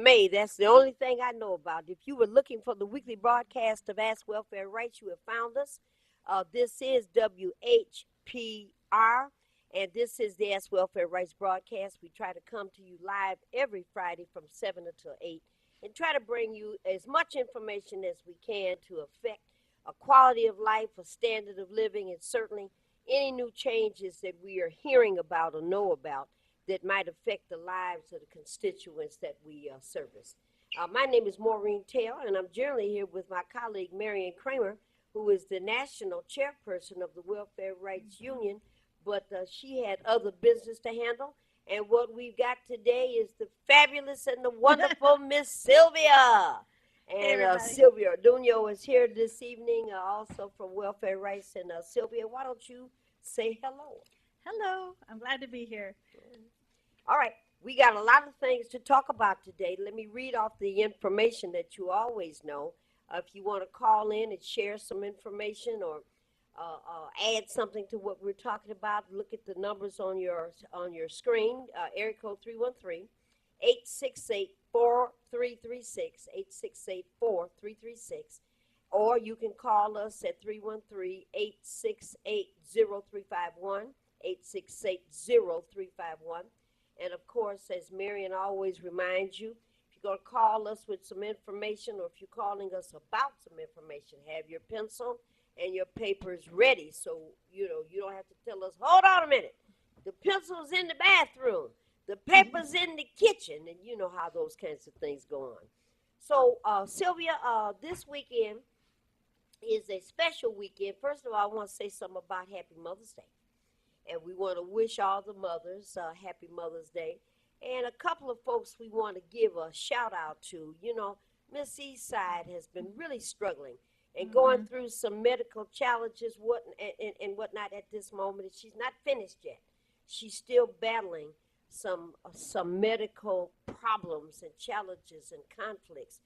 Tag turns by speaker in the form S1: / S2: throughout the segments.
S1: May. That's the only thing I know about. If you were looking for the weekly broadcast of Ask Welfare Rights, you have found us. This is WHPR, and this is the Ask Welfare Rights broadcast. We try to come to you live every Friday from 7 until 8 and try to bring you as much information as we can to affect a quality of life, a standard of living, and certainly any new changes that we are hearing about or know about that might affect the lives of the constituents that we service. My name is Maureen Taylor, and I'm generally here with my colleague Marion Kramer, who is the national chairperson of the Welfare Rights Union, but she had other business to handle. And what we've got today is the fabulous and the wonderful Miss Sylvia. And
S2: Hey,
S1: Sylvia Orduno is here this evening, also from Welfare Rights. And Sylvia, why don't you say hello?
S2: Hello, I'm glad to be here.
S1: All right, we got a lot of things to talk about today. Let me read off the information that you always know. If you want to call in and share some information or add something to what we're talking about, look at the numbers on your screen. Area code 313-868-4336, 868-4336. Or you can call us at 313-868-0351, 868-0351. And of course, as Marion always reminds you, if you're going to call us with some information or if you're calling us about some information, have your pencil and your papers ready so you don't have to tell us, hold on a minute, the pencil's in the bathroom, the paper's in the kitchen, and you know how those kinds of things go on. So, Sylvia, this weekend is a special weekend. First of all, I want to say something about Happy Mother's Day. And we want to wish all the mothers Happy Mother's Day. And a couple of folks we want to give a shout out to. You know, Miss Eastside has been really struggling and going through some medical challenges and whatnot at this moment. She's not finished yet. She's still battling some medical problems and challenges and conflicts.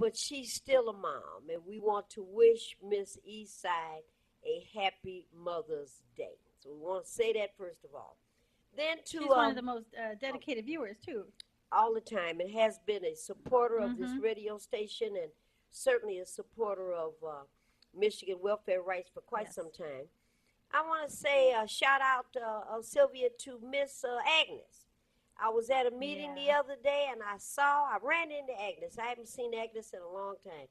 S1: But she's still a mom, and we want to wish Miss Eastside a happy Mother's Day. So we want to say that first of all. Then to
S2: She's one of the most dedicated viewers too.
S1: all the time, and has been a supporter of this radio station and certainly a supporter of Michigan welfare rights for quite some time. I want to say a shout out, Sylvia, to Miss Agnes. I was at a meeting the other day, and I ran into Agnes. I haven't seen Agnes in a long time.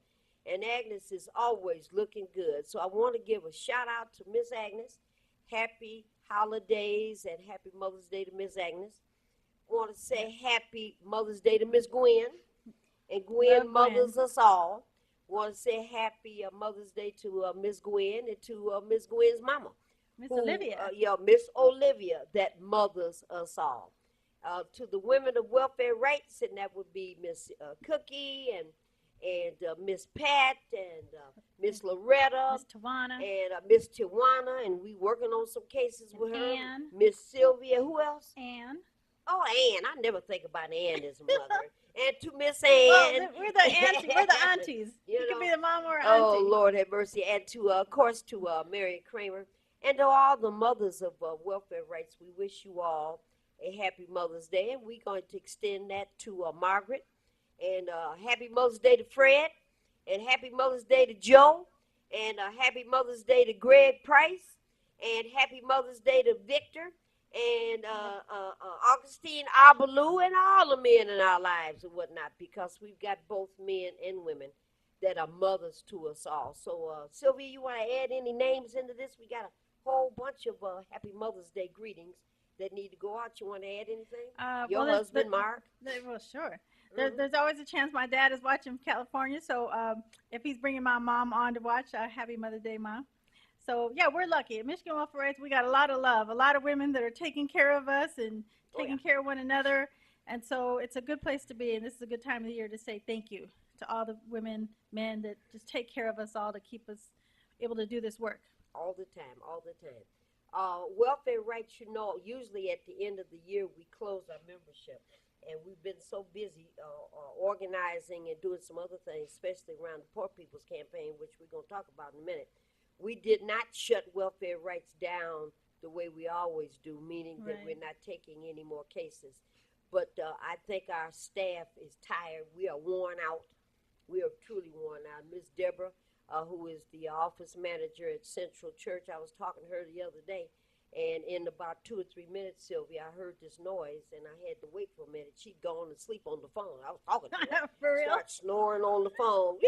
S1: And Agnes is always looking good. So I want to give a shout out to Miss Agnes. Happy holidays and happy Mother's Day to Miss Agnes. Want to say happy Mother's Day to Miss Gwen. And Gwen mothers us all. Want to say happy Mother's Day to Miss Gwen and to Miss Gwen's mama.
S2: Miss Olivia.
S1: Miss Olivia, that mothers us all. To the women of welfare rights, and that would be Miss Cookie and Miss Pat and Miss Loretta,
S2: Miss Tawana,
S1: and Miss Tijuana, and we working on some cases with her.
S2: Ann.
S1: Miss Sylvia, who else?
S2: Ann.
S1: Oh, Ann. I never think about Ann as a mother. And to Miss Ann.
S2: Well, we're the aunties. You can be the mom or auntie.
S1: Oh, Lord have mercy. And to, of course, to Mary Kramer. And to all the mothers of welfare rights, we wish you all a happy Mother's Day. And we're going to extend that to Margaret. And happy Mother's Day to Fred. And happy Mother's Day to Joe. And happy Mother's Day to Greg Price. And happy Mother's Day to Victor. And Augustine Arbalou, and all the men in our lives and whatnot, because we've got both men and women that are mothers to us all. So, Sylvia, you want to add any names into this? We got a whole bunch of happy Mother's Day greetings that need to go out. You want to add anything? Your husband, Mark?
S2: Well, sure. There's always a chance my dad is watching from California, so if he's bringing my mom on to watch, happy Mother's Day, Mom. So, yeah, we're lucky. At Michigan Welfare Rights, we got a lot of love, a lot of women that are taking care of us and taking care of one another. And so it's a good place to be, and this is a good time of the year to say thank you to all the women, men that just take care of us all to keep us able to do this work.
S1: All the time, all the time. Welfare rights, usually at the end of the year, we close our membership. And we've been so busy organizing and doing some other things, especially around the Poor People's Campaign, which we're going to talk about in a minute. We did not shut welfare rights down the way we always do, meaning that we're not taking any more cases. But I think our staff is tired. We are worn out. We are truly worn out. Miss Deborah, who is the office manager at Central Church, I was talking to her the other day, and in about 2 or 3 minutes, Sylvia, I heard this noise, and I had to wait for a minute. She'd gone to sleep on the phone. I was talking to her.
S2: For real?
S1: Start snoring on the phone.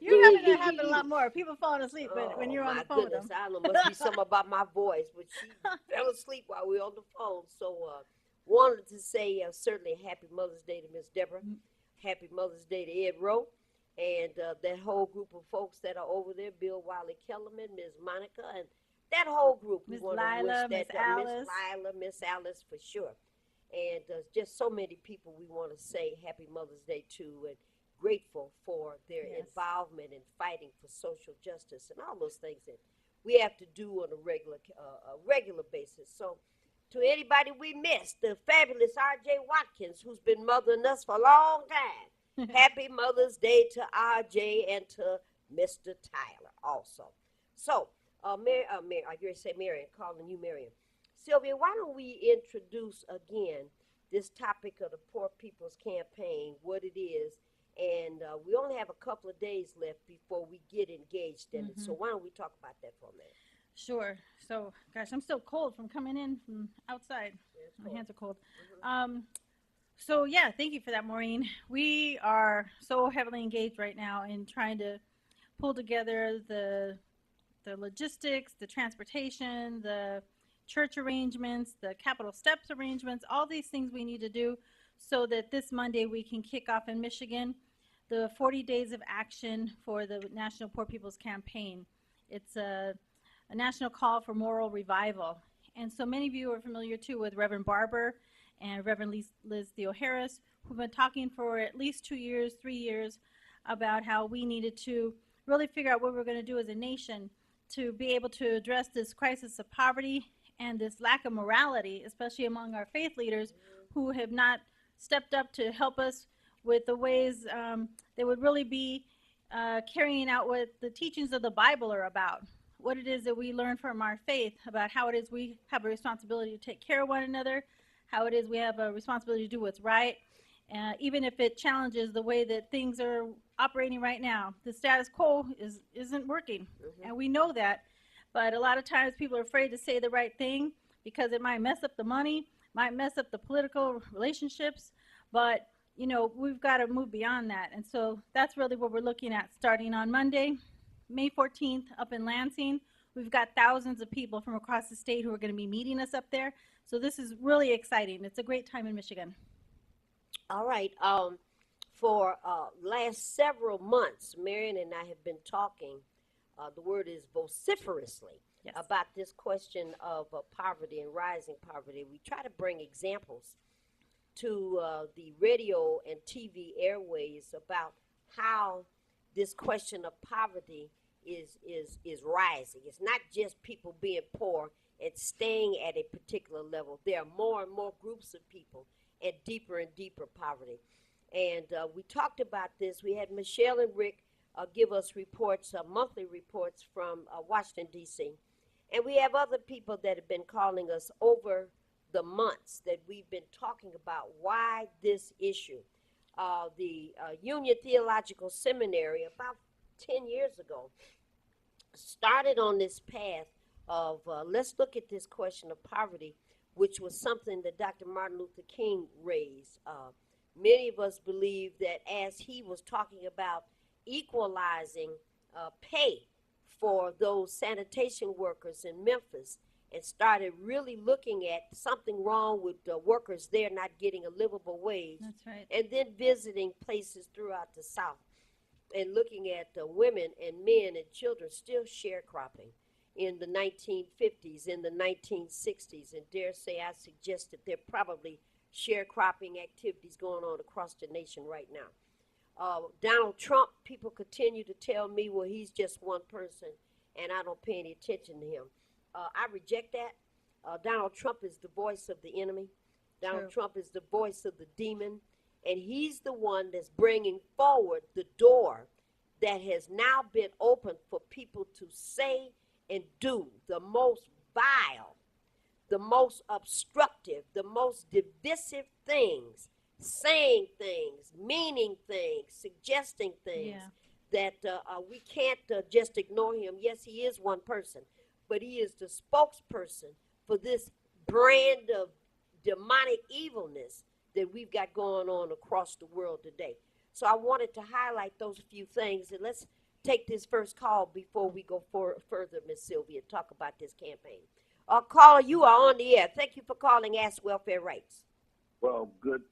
S2: You're having that happen a lot more. People falling asleep when
S1: Oh
S2: you're on
S1: my
S2: the phone
S1: goodness!
S2: with them.
S1: I don't know. Must be something about my voice, but she fell asleep while we were on the phone. So, wanted to say certainly Happy Mother's Day to Miss Deborah. Happy Mother's Day to Ed Rowe, and that whole group of folks that are over there: Bill Wiley Kellerman, Ms. Monica, and that whole group.
S2: Miss
S1: We want to
S2: Lila,
S1: wish
S2: Miss
S1: that
S2: Alice.
S1: Miss Lila, Miss Alice for sure, and just so many people we want to say Happy Mother's Day to, and grateful for their
S2: Yes.
S1: involvement in fighting for social justice and all those things that we have to do on a regular basis. So, to anybody we missed, the fabulous R.J. Watkins, who's been mothering us for a long time. Happy Mother's Day to R.J. and to Mr. Tyler also. So, I already say Marion, calling you Marion. Sylvia, why don't we introduce again this topic of the Poor People's Campaign, what it is, and we only have a couple of days left before we get engaged in it. So why don't we talk about that for a minute?
S2: Sure. So, gosh, I'm still cold from coming in from outside. My hands are cold. So, yeah, thank you for that, Maureen. We are so heavily engaged right now in trying to pull together the logistics, the transportation, the church arrangements, the Capitol Steps arrangements, all these things we need to do so that this Monday we can kick off in Michigan the 40 Days of Action for the National Poor People's Campaign. It's a national call for moral revival. And so many of you are familiar too with Reverend Barber and Reverend Liz Theo Harris, who've been talking for at least 2 years, 3 years about how we needed to really figure out what we're going to do as a nation to be able to address this crisis of poverty and this lack of morality, especially among our faith leaders who have not stepped up to help us with the ways they would really be carrying out what the teachings of the Bible are about, what it is that we learn from our faith about how it is we have a responsibility to take care of one another, how it is we have a responsibility to do what's right, even if it challenges the way that things are operating right now. The status quo isn't working, and we know that, but a lot of times people are afraid to say the right thing because it might mess up the money, might mess up the political relationships, but you know, we've got to move beyond that. And so that's really what we're looking at starting on Monday, May 14th, up in Lansing. We've got thousands of people from across the state who are going to be meeting us up there. So this is really exciting. It's a great time in Michigan.
S1: All right. For last several months, Marion and I have been talking, the word is vociferously,
S2: Yes.
S1: about this question of poverty and rising poverty. We try to bring examples to the radio and TV airways about how this question of poverty is rising. It's not just people being poor and staying at a particular level. There are more and more groups of people at deeper and deeper poverty. And we talked about this. We had Michelle and Rick give us reports, monthly reports from Washington, D.C. And we have other people that have been calling us over the months that we've been talking about why this issue. The Union Theological Seminary, about 10 years ago, started on this path of let's look at this question of poverty, which was something that Dr. Martin Luther King raised. Many of us believe that as he was talking about equalizing pay for those sanitation workers in Memphis, and started really looking at something wrong with the workers there not getting a livable wage.
S2: That's right.
S1: And then visiting places throughout the South and looking at women and men and children still sharecropping in the 1950s, in the 1960s, and dare say I suggest that there are probably sharecropping activities going on across the nation right now. Donald Trump, people continue to tell me, well, he's just one person, and I don't pay any attention to him. I reject that. Donald Trump is the voice of the enemy. Donald Trump is the voice of the demon, and he's the one that's bringing forward the door that has now been opened for people to say and do the most vile, the most obstructive, the most divisive things, saying things, meaning things, suggesting things, that we can't just ignore him. Yes, he is one person, but he is the spokesperson for this brand of demonic evilness that we've got going on across the world today. So I wanted to highlight those few things, and let's take this first call before we go further, Miss Sylvia, and talk about this campaign. Caller, you are on the air. Thank you for calling Ask Welfare Rights.
S3: Well, good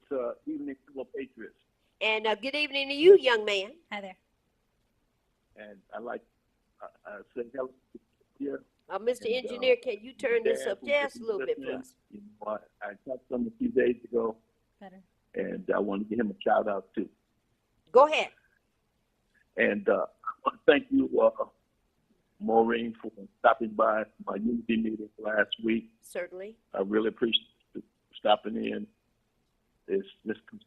S3: evening, fellow patriots.
S1: And good evening to you, young man.
S2: Hi there.
S3: And I'd like say hello here.
S1: Mr. Engineer, can you turn this up just a little bit, please?
S3: You know, I talked to him a few days ago.
S2: Better.
S3: And I want to give him a shout out too.
S1: Go ahead.
S3: And I want to thank you, Maureen, for stopping by my unity meeting last week.
S1: Certainly.
S3: I really appreciate you stopping in.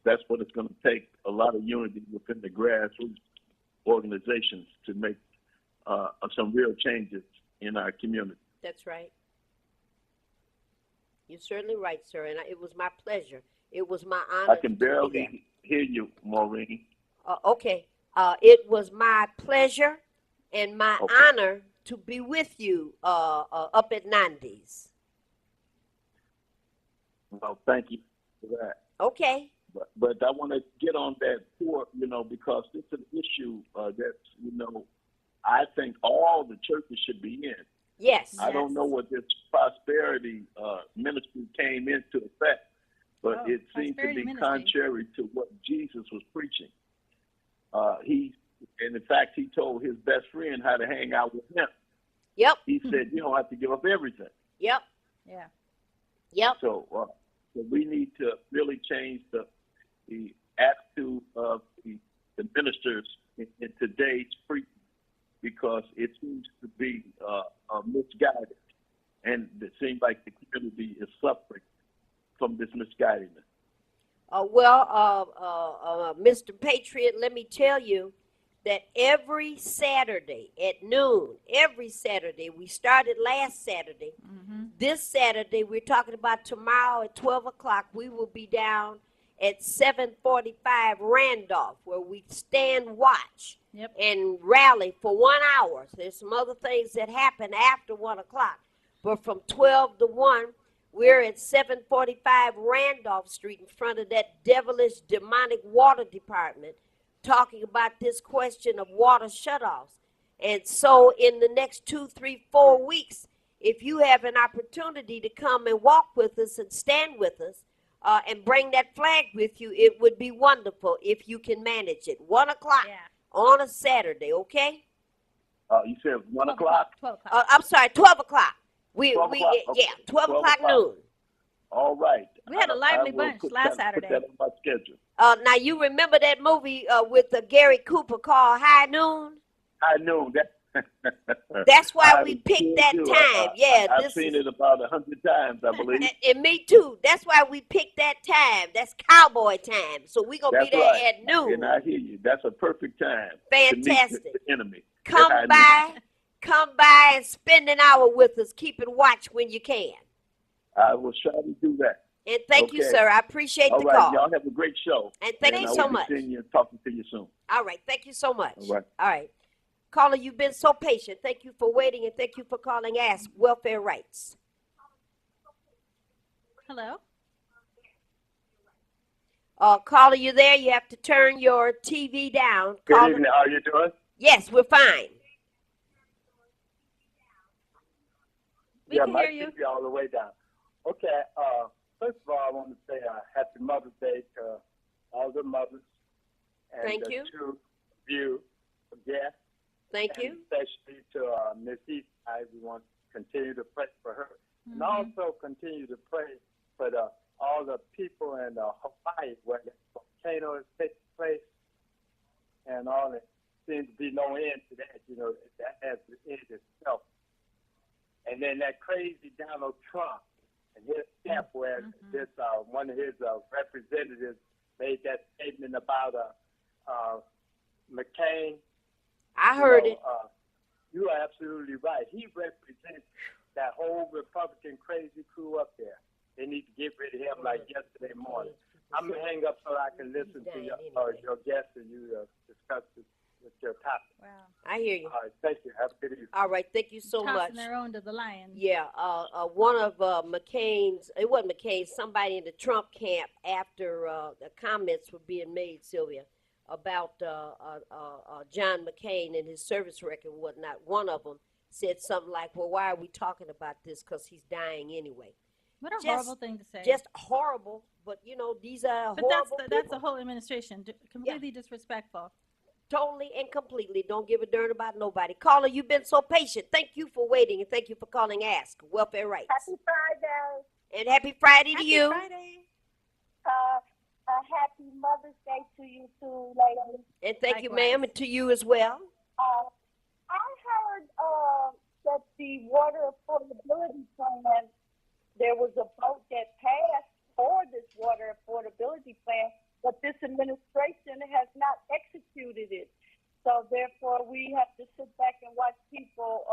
S3: That's what it's going to take, a lot of unity within the grassroots organizations to make some real changes in our community.
S1: That's right. You're certainly right, sir, and it was my pleasure. It was my honor.
S3: I can barely hear you, Maureen.
S1: Okay. It was my pleasure and my honor to be with you up at Nandi's.
S3: Well, thank you for that.
S1: Okay.
S3: But I want to get on that for, because it's an issue that's, I think all the churches should be in.
S1: Yes.
S3: I don't know what this prosperity ministry came into effect, but it seems to be contrary to what Jesus was preaching. And in fact, he told his best friend how to hang out with him.
S1: Yep.
S3: He said, you don't have to give up everything.
S1: Yep.
S2: Yeah.
S1: Yep.
S3: So we need to really change the attitude of the ministers in today's preaching, because it seems to be misguided, and it seems like the community is suffering from this misguidedness.
S1: Mr. Patriot, let me tell you that every Saturday at noon, we started last Saturday. Mm-hmm. This Saturday, we're talking about tomorrow at 12 o'clock, we will be down at 745 Randolph, where we stand watch and rally for 1 hour. There's some other things that happen after 1 o'clock, but from 12 to 1, we're at 745 Randolph Street in front of that devilish, demonic water department, talking about this question of water shutoffs. And so in the next 2, 3, 4 weeks, if you have an opportunity to come and walk with us and stand with us and bring that flag with you, it would be wonderful if you can manage it. 1 o'clock on a Saturday, okay?
S3: You said 1 o'clock?
S2: 12 o'clock.
S1: I'm sorry, 12 o'clock.
S3: 12
S1: o'clock noon.
S3: All right.
S2: We had a lively bunch last Saturday.
S3: Put that on my schedule.
S1: Now, you remember that movie with Gary Cooper called High Noon?
S3: High Noon.
S1: That's why we picked that time.
S3: I've seen it about 100 times, I believe.
S1: And me too. That's why we picked that time. That's cowboy time. So we're going to be there at noon.
S3: And I hear you. That's a perfect time.
S1: Fantastic.
S3: To meet the enemy.
S1: Come by and spend an hour with us. Keep it watch when you can.
S3: I will try to do that.
S1: And thank you, sir. I appreciate the call.
S3: All right, y'all have a great show.
S1: And thank you so much.
S3: Continue talking to you soon.
S1: All right, thank you so much.
S3: All
S1: right. Caller, you've been so patient. Thank you for waiting, and thank you for calling Ask Welfare Rights.
S2: Hello?
S1: Caller, you there? You have to turn your TV down.
S3: Good evening. How are you doing?
S1: Yes, we're fine.
S2: We can hear you.
S4: TV all the way down. Okay. First of all, I want to say Happy Mother's Day to all the mothers. And
S1: Thank you.
S4: To you, guests.
S1: Thank you.
S4: Especially to Miss East. We want to continue to pray for her. Mm-hmm. And also continue to pray for all the people in Hawaii where the volcano is taking place and all that. Seems to be no end to that. That has to end itself. And then that crazy Donald Trump and his step where this one of his representatives made that statement about McCain.
S1: I heard it.
S4: You are absolutely right. He represents that whole Republican crazy crew up there. They need to get rid of him like yesterday morning. I'm gonna hang up so I can listen to your guest and you discuss this with your topic.
S2: Wow.
S1: I hear you.
S4: All right, thank you. Have a good evening.
S1: All right, thank you so much.
S2: Tossing their own to the lion.
S1: Yeah, one of McCain's, it wasn't McCain, somebody in the Trump camp after the comments were being made, Sylvia, about John McCain and his service record and whatnot. One of them said something like, well, why are we talking about this? Because he's dying anyway.
S2: What a horrible thing to say.
S1: Just horrible, but you know, these are
S2: but
S1: horrible
S2: that's the
S1: people.
S2: whole administration. Completely disrespectful.
S1: Totally and completely. Don't give a darn about nobody. Caller, you've been so patient. Thank you for waiting and thank you for calling Ask Welfare Rights.
S5: Happy Friday.
S1: And happy Friday to
S2: Happy
S1: you.
S2: Friday.
S5: Happy Mother's Day to you too, ladies.
S1: And thank you,
S2: Likewise.
S1: ma'am, and to you as well.
S5: I heard that the water affordability plan, there was a vote that passed for this water affordability plan, but this administration has not executed it. So therefore, we have to sit back and watch people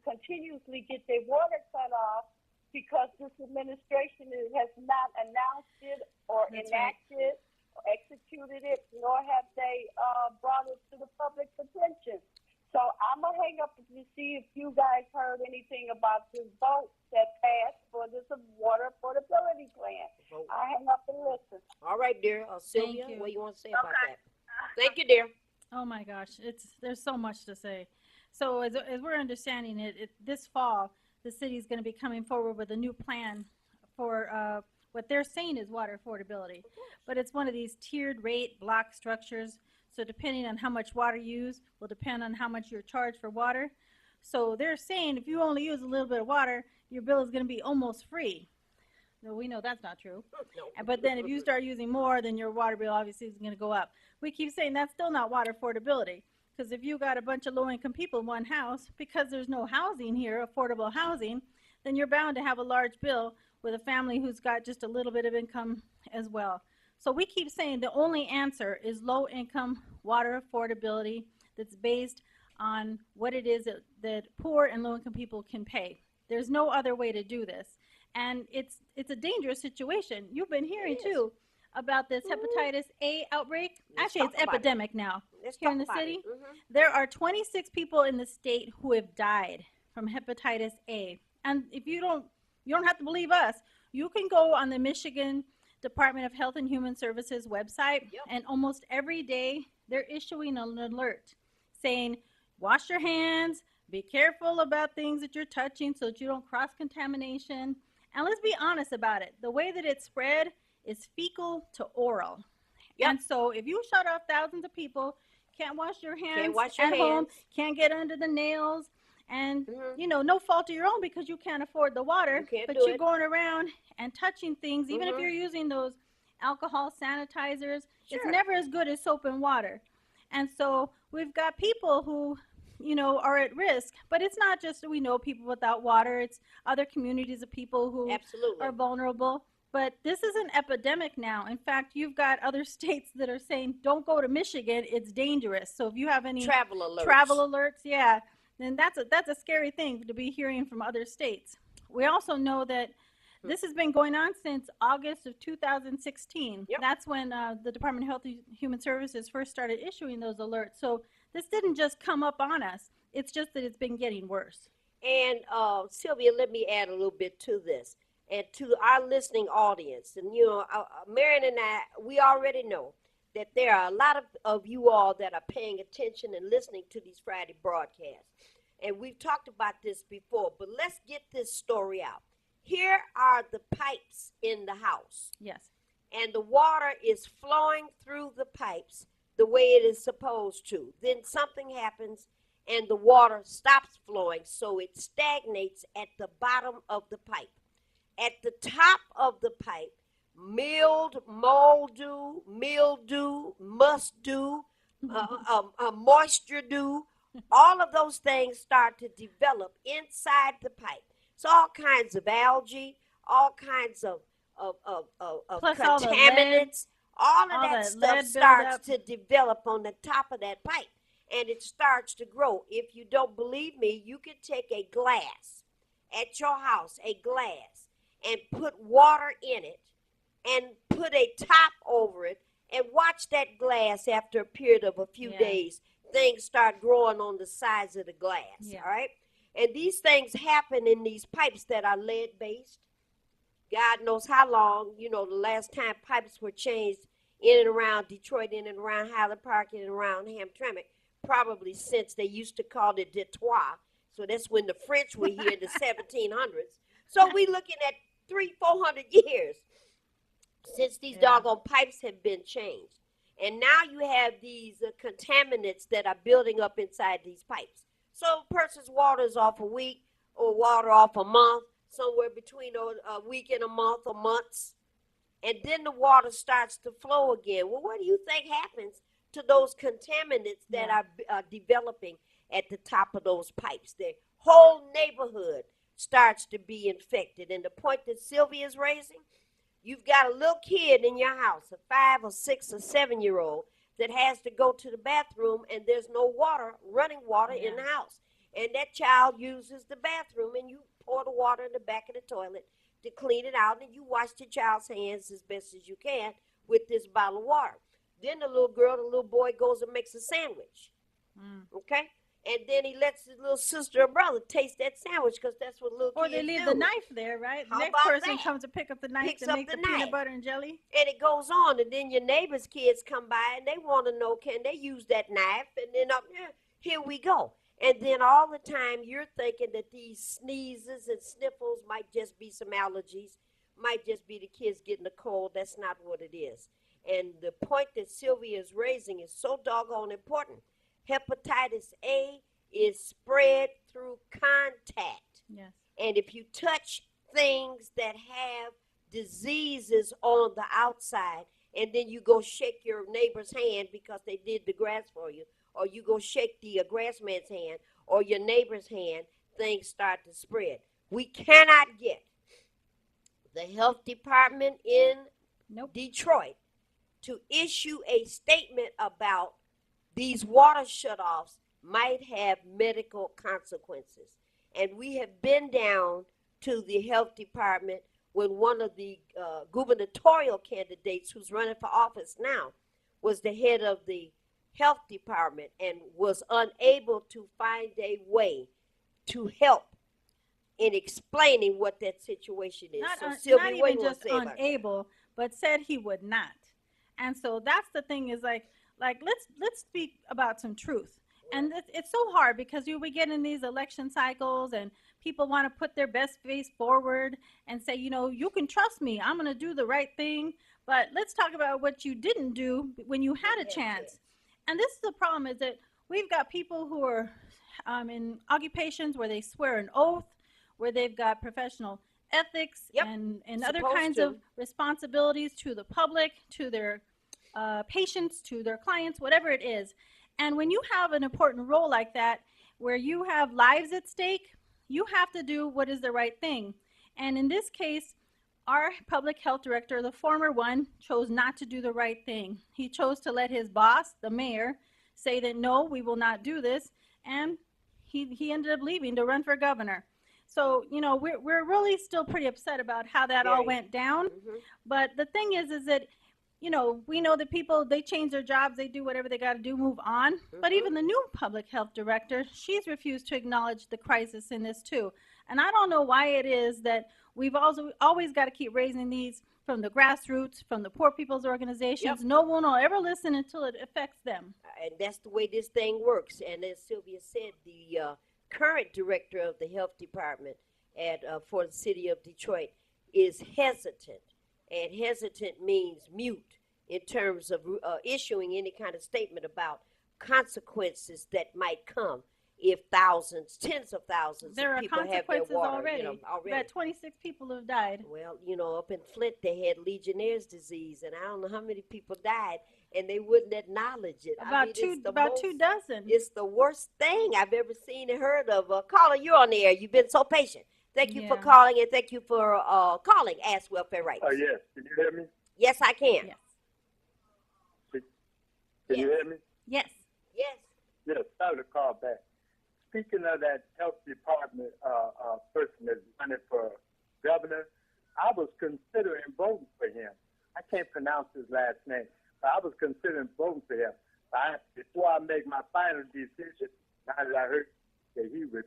S5: continuously get their water cut off because this administration has not announced it or
S2: That's
S5: enacted or executed it, nor have they brought it to the public's attention. So I'm going to hang up to see if you guys heard anything about this vote that passed for this water affordability plan. I hang up and listen.
S1: All right, dear. Sylvia,
S2: you.
S1: what do you want to say about that? Thank you, dear.
S2: Oh my gosh, there's so much to say. So as we're understanding it, this fall, the city is going to be coming forward with a new plan for what they're saying is water affordability. But it's one of these tiered rate block structures. So depending on how much water you use will depend on how much you're charged for water. So they're saying if you only use a little bit of water, your bill is going to be almost free. No, we know that's not true.
S1: No.
S2: But then if you start using more, then your water bill obviously is going to go up. We keep saying that's still not water affordability. Because if you got a bunch of low-income people in one house, because there's no housing here, affordable housing, then you're bound to have a large bill with a family who's got just a little bit of income as well. So we keep saying the only answer is low-income water affordability that's based on what it is that poor and low-income people can pay. There's no other way to do this. And it's a dangerous situation. You've been hearing, too, about this hepatitis A outbreak. Actually, it's epidemic now here in the city. There are 26 people in the state who have died from hepatitis A. And if you don't have to believe us. You can go on the Michigan Department of Health and Human Services website, and almost every day they're issuing an alert saying, wash your hands, be careful about things that you're touching so that you don't cross contamination. And let's be honest about it. The way that it's spread is fecal to oral. And so if you shut off thousands of people, can't wash your hands home, can't get under the nails, and you know, no fault of your own because you can't afford the water, but you're going around and touching things, even if you're using those alcohol sanitizers, it's never as good as soap and water. And so we've got people who, you know, are at risk, but it's not just, we know people without water, it's other communities of people who are vulnerable. But this is an epidemic now. In fact, you've got other states that are saying, don't go to Michigan, it's dangerous. So if you have any travel alerts, then that's a scary thing to be hearing from other states. We also know that this has been going on since August of 2016. That's when the Department of Health and Human Services first started issuing those alerts. So this didn't just come up on us. It's just that it's been getting worse.
S1: And Sylvia, let me add a little bit to this and to our listening audience. And, you know, Marion and I, we already know that there are a lot of you all that are paying attention and listening to these Friday broadcasts. And we've talked about this before, but let's get this story out. Here are the pipes in the house.
S2: Yes.
S1: And the water is flowing through the pipes the way it is supposed to. Then something happens and the water stops flowing, so it stagnates at the bottom of the pipe. At the top of the pipe, mildew, moisture dew, all of those things start to develop inside the pipe. So all kinds of algae, all kinds of contaminants, all of that stuff starts to develop on the top of that pipe, and it starts to grow. If you don't believe me, you can take a glass at your house a glass and put water in it and put a top over it and watch that glass after a period of a few
S2: Yeah.
S1: days, things start growing on the sides of the glass,
S2: Yeah.
S1: all right? And these things happen in these pipes that are lead-based. God knows how long, the last time pipes were changed in and around Detroit, in and around Highland Park, in and around Hamtramck, probably since they used to call it Detroit. So that's when the French were here in the 1700s. So we looking at 300-400 years since these doggone pipes have been changed. And now you have these contaminants that are building up inside these pipes. So a person's water is off a week or water off a month, somewhere between a week and a month or months. And then the water starts to flow again. Well, what do you think happens to those contaminants that are developing at the top of those pipes? The whole neighborhood starts to be infected. And the point that Sylvia is raising, you've got a little kid in your house, a 5 or 6 or 7-year-old, that has to go to the bathroom and there's no water, running water in the house. And that child uses the bathroom and you pour the water in the back of the toilet to clean it out, and you wash the child's hands as best as you can with this bottle of water. Then the little girl, the little boy goes and makes a sandwich, okay? And then he lets his little sister or brother taste that sandwich because that's what little kids do.
S2: Or they leave the knife there, right? The
S1: How
S2: next
S1: about
S2: person
S1: that?
S2: comes to pick up the knife
S1: Picks
S2: to
S1: up
S2: make
S1: the
S2: the peanut
S1: knife.
S2: butter and jelly.
S1: And it goes on, and then your neighbor's kids come by and they want to know, can they use that knife? And then here we go. And then all the time you're thinking that these sneezes and sniffles might just be some allergies, might just be the kids getting a cold. That's not what it is. And the point that Sylvia is raising is so doggone important. Hepatitis A is spread through contact.
S2: Yes.
S1: And if you touch things that have diseases on the outside, and then you go shake your neighbor's hand because they did the grass for you, or you go shake the grass man's hand or your neighbor's hand, things start to spread. We cannot get the health department in Detroit to issue a statement about these water shutoffs might have medical consequences. And we have been down to the health department when one of the gubernatorial candidates who's running for office now was the head of the health department and was unable to find a way to help in explaining what that situation is.
S2: Not
S1: Sylvia, what
S2: even
S1: do you want
S2: just
S1: to say about that?
S2: unable, but said he would not. And so that's the thing is like let's speak about some truth. And it's so hard because we get in these election cycles and people want to put their best face forward and say, you can trust me. I'm going to do the right thing. But let's talk about what you didn't do when you had a chance. And this is the problem is that we've got people who are in occupations where they swear an oath, where they've got professional ethics and other kinds of responsibilities to the public, to their patients, to their clients, whatever it is. And when you have an important role like that, where you have lives at stake, you have to do what is the right thing. And in this case, our public health director, the former one, chose not to do the right thing. He chose to let his boss, the mayor, say that, no, we will not do this. And he ended up leaving to run for governor. So, we're really still pretty upset about how that all went down. But the thing is that, we know that people, they change their jobs, they do whatever they got to do, move on. But even the new public health director, she's refused to acknowledge the crisis in this too. And I don't know why it is that we've also always got to keep raising these from the grassroots, from the poor people's organizations. No one will ever listen until it affects them.
S1: And that's the way this thing works. And as Sylvia said, the current director of the health department for the city of Detroit is hesitant. And hesitant means mute in terms of issuing any kind of statement about consequences that might come if thousands, tens of thousands of people have their water.
S2: Already. About 26 people have died.
S1: Well, up in Flint, they had Legionnaire's disease, and I don't know how many people died, and they wouldn't acknowledge it.
S2: About 2 dozen.
S1: It's the worst thing I've ever seen and heard of. Caller, you're on the air. You've been so patient. Thank you for calling, and thank you for calling Ask Welfare Rights.
S4: Oh, yes. Can you hear me?
S1: Yes, I can.
S2: Yes.
S4: Can you hear me?
S2: Yes.
S1: Yes.
S4: Yes, sorry to call back. speaking of that health department person that's running for governor, I was considering voting for him. I can't pronounce his last name, but I was considering voting for him. Before I make my final decision, now that I heard that he was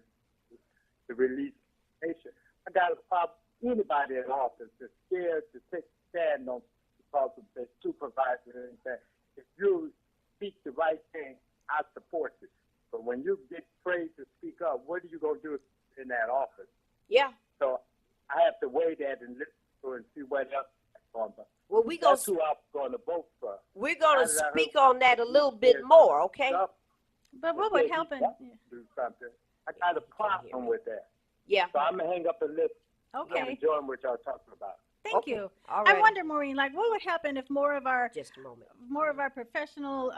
S4: to release the nation, I got a problem. Anybody in office is scared to take a stand on because of the supervisor and anything. If you speak the right thing, I support it. But when you get afraid to speak up, what are you going to do in that office?
S1: Yeah.
S4: So I have to weigh that and listen to it and see what else is going on.
S1: Well,
S4: That's who I'm going to vote for.
S1: we're gonna
S4: Now that I
S1: speak
S4: heard
S1: on that a little bit
S4: there's
S1: more, okay?
S4: stuff
S2: But what
S4: that
S2: would
S4: he
S2: happen?
S4: wants to do something. I got a problem with that.
S1: Yeah.
S4: So I'm going to hang up and listen. I'm
S2: Okay,
S4: enjoying what y'all talking about.
S2: thank
S1: Okay.
S2: you.
S1: All
S2: I
S1: right.
S2: wonder, Maureen, like what would happen if more of our
S1: Just a moment.
S2: professional,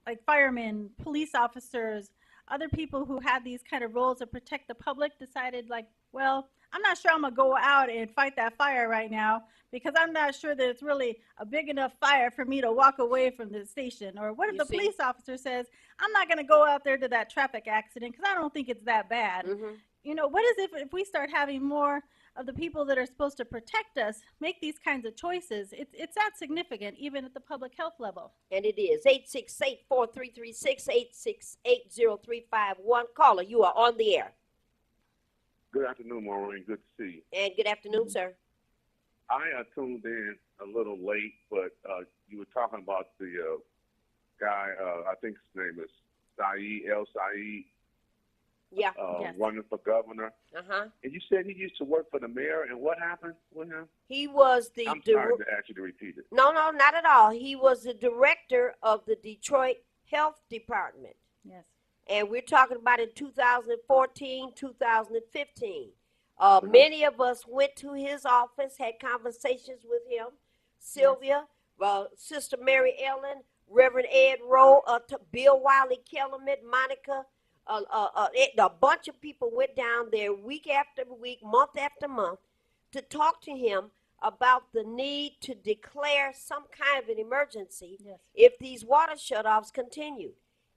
S2: like firemen, police officers, other people who had these kind of roles to protect the public decided like, well, I'm not sure I'm gonna go out and fight that fire right now because I'm not sure that it's really a big enough fire for me to walk away from the station. Or what if
S1: You
S2: the
S1: see?
S2: police officer says, I'm not gonna go out there to that traffic accident because I don't think it's that bad.
S1: Mm-hmm.
S2: You know, what is if we start having more of the people that are supposed to protect us make these kinds of choices? It's that significant, even at the public health level.
S1: And it is 868-4336, 868-0351. Caller, you are on the air.
S6: Good afternoon, Maureen. Good to see you.
S1: And good afternoon, sir.
S6: I tuned in a little late, but you were talking about the guy, I think his name is Saeed, El Saeed,
S1: Yeah.
S2: Yes.
S6: running for governor.
S1: Uh-huh.
S6: And you said he used to work for the mayor, and what happened with him?
S1: He was the
S6: I'm sorry to ask you to repeat it.
S1: No, not at all. He was the director of the Detroit Health Department.
S2: Yes.
S1: And we're talking about in 2014, 2015. Many of us went to his office, had conversations with him. Sylvia, Sister Mary Ellen, Reverend Ed Rowe, Bill Wiley Kellerman, Monica. A bunch of people went down there week after week, month after month, to talk to him about the need to declare some kind of an emergency
S2: Yes.
S1: if these water shutoffs continued.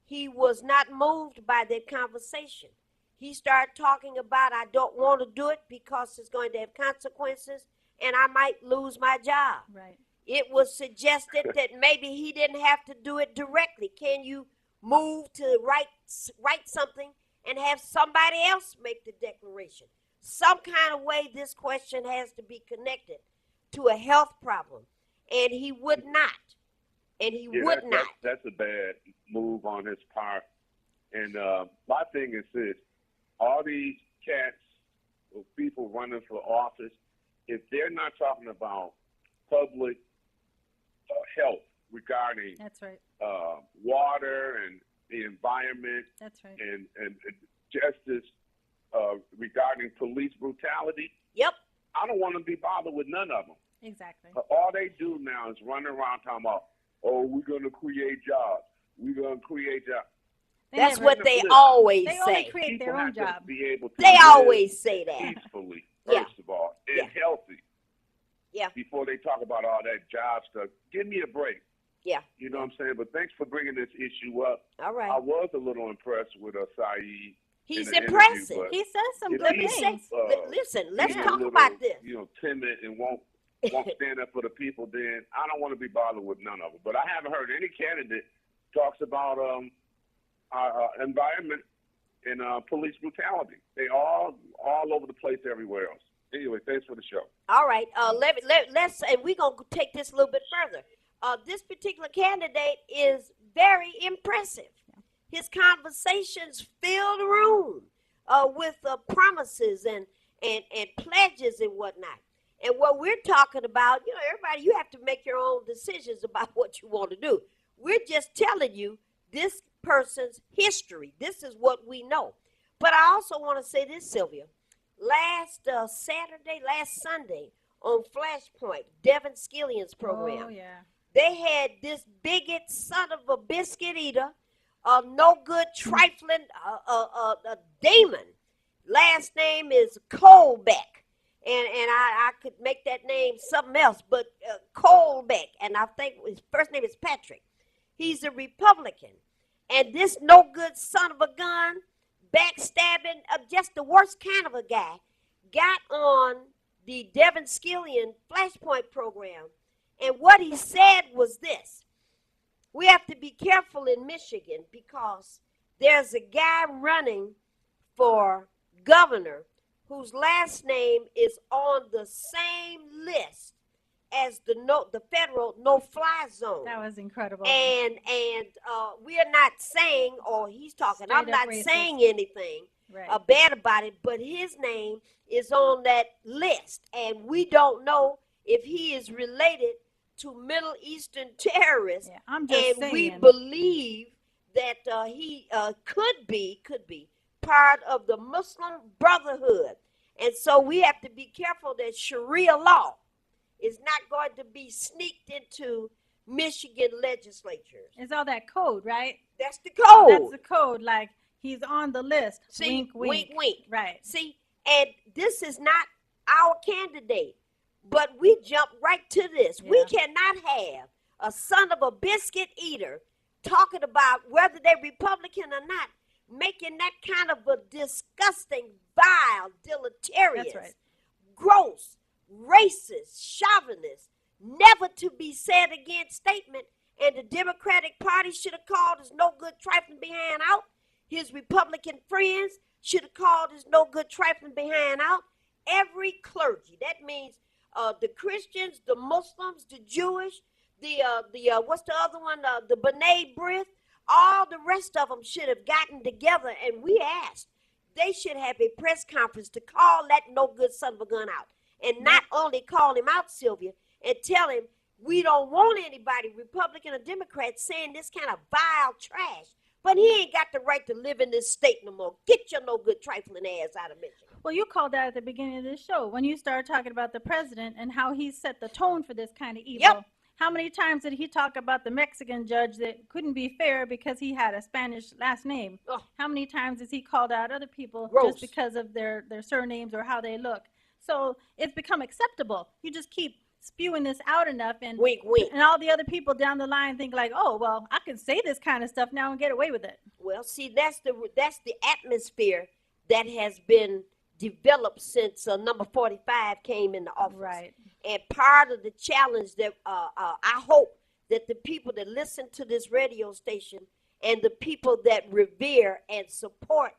S1: He was not moved by that conversation. He started talking about, I don't want to do it because it's going to have consequences and I might lose my job.
S2: Right.
S1: It was suggested that maybe he didn't have to do it directly. Can you move to write something and have somebody else make the declaration? Some kind of way this question has to be connected to a health problem. And he would not. And he would not.
S6: That's a bad move on his part. And my thing is this: all these cats or people running for office, if they're not talking about public health regarding
S2: That's right.
S6: water and the environment
S2: That's right.
S6: and justice regarding police brutality,
S1: Yep.
S6: I don't want to be bothered with none of them.
S2: Exactly.
S6: All they do now is run around talking about, oh, we're going to create jobs. We're going to create jobs.
S2: They
S1: That's
S2: never-
S1: what they
S6: Listen,
S1: always
S2: they only
S1: say.
S2: create
S6: People
S2: their own
S6: have to
S2: job.
S6: be able to
S1: They
S6: live
S1: always say that.
S6: peacefully,
S1: Yeah.
S6: first of all, and
S1: Yeah.
S6: healthy.
S1: Yeah.
S6: Before they talk about all that job stuff, give me a break.
S1: Yeah.
S6: You know what I'm saying? But thanks for bringing this issue up.
S1: All
S6: I
S1: right.
S6: was a little impressed with Saeed.
S1: He's
S6: in the
S1: impressive.
S6: interview, but
S2: He says some
S6: Let
S2: good
S1: Let me say,
S2: things.
S1: listen, let's
S6: being a
S1: talk
S6: little,
S1: about this.
S6: You know, timid and won't stand up for the people. Then I don't want to be bothered with none of them. But I haven't heard any candidate talks about our environment and police brutality. They all over the place everywhere else. Anyway, thanks for the show.
S1: All right. Let's and we're gonna take this a little bit further. This particular candidate is very impressive. His conversations fill the room with promises and pledges and whatnot. And what we're talking about, you know, everybody, you have to make your own decisions about what you want to do. We're just telling you this person's history. This is what we know. But I also want to say this, Sylvia. Last Sunday on Flashpoint, Devin Skillian's program,
S2: Oh, yeah.
S1: they had this bigot son of a biscuit eater, no good trifling Damon. Last name is Colbeck. And I could make that name something else, but Colbeck. And I think his first name is Patrick. He's a Republican. And this no good son of a gun, backstabbing, just the worst kind of a guy, got on the Devin Scillian Flashpoint program. And what he said was this: we have to be careful in Michigan because there's a guy running for governor whose last name is on the same list as the federal no-fly zone.
S2: That was incredible.
S1: And we are not saying, or he's talking, I'm
S2: Straight up
S1: not
S2: racist.
S1: saying anything
S2: Right.
S1: bad about it, but his name is on that list, and we don't know if he is related to Middle Eastern terrorists.
S2: Yeah, I'm just
S1: And
S2: saying.
S1: we believe that he could be part of the Muslim Brotherhood. And so we have to be careful that Sharia law is not going to be sneaked into Michigan legislatures.
S2: It's all that code, right?
S1: That's the code.
S2: That's the code. Like, he's on the list.
S1: See,
S2: wink, wink.
S1: wink.
S2: Right.
S1: See, and this is not our candidate, but we jump right to this.
S2: Yeah.
S1: We cannot have a son of a biscuit eater talking about whether they're Republican or not, making that kind of a disgusting, vile, deleterious,
S2: That's right.
S1: gross, racist, chauvinist, never to be said again statement. And the Democratic Party should have called his no good trifling behind out. His Republican friends should have called his no good trifling behind out. Every clergy, that means the Christians, the Muslims, the Jewish, the what's the other one? The B'nai B'rith, all the rest of them should have gotten together, and we asked. They should have a press conference to call that no good son of a gun out. And not only call him out, Sylvia, and tell him we don't want anybody, Republican or Democrat, saying this kind of vile trash. But he ain't got the right to live in this state no more. Get your no good trifling ass out of Michigan.
S2: Well, you called that at the beginning of this show when you started talking about the president and how he set the tone for this kind of evil.
S1: Yep.
S2: How many times did he talk about the Mexican judge that couldn't be fair because he had a Spanish last name?
S1: Oh.
S2: How many times has he called out other people
S1: Gross.
S2: just because of their surnames or how they look? So it's become acceptable. You just keep spewing this out enough, and
S1: Wink, wink.
S2: and all the other people down the line think like, oh, well, I can say this kind of stuff now and get away with it.
S1: Well, see, that's the atmosphere that has been developed since number 45 came into office.
S2: Right.
S1: And part of the challenge that I hope that the people that listen to this radio station and the people that revere and support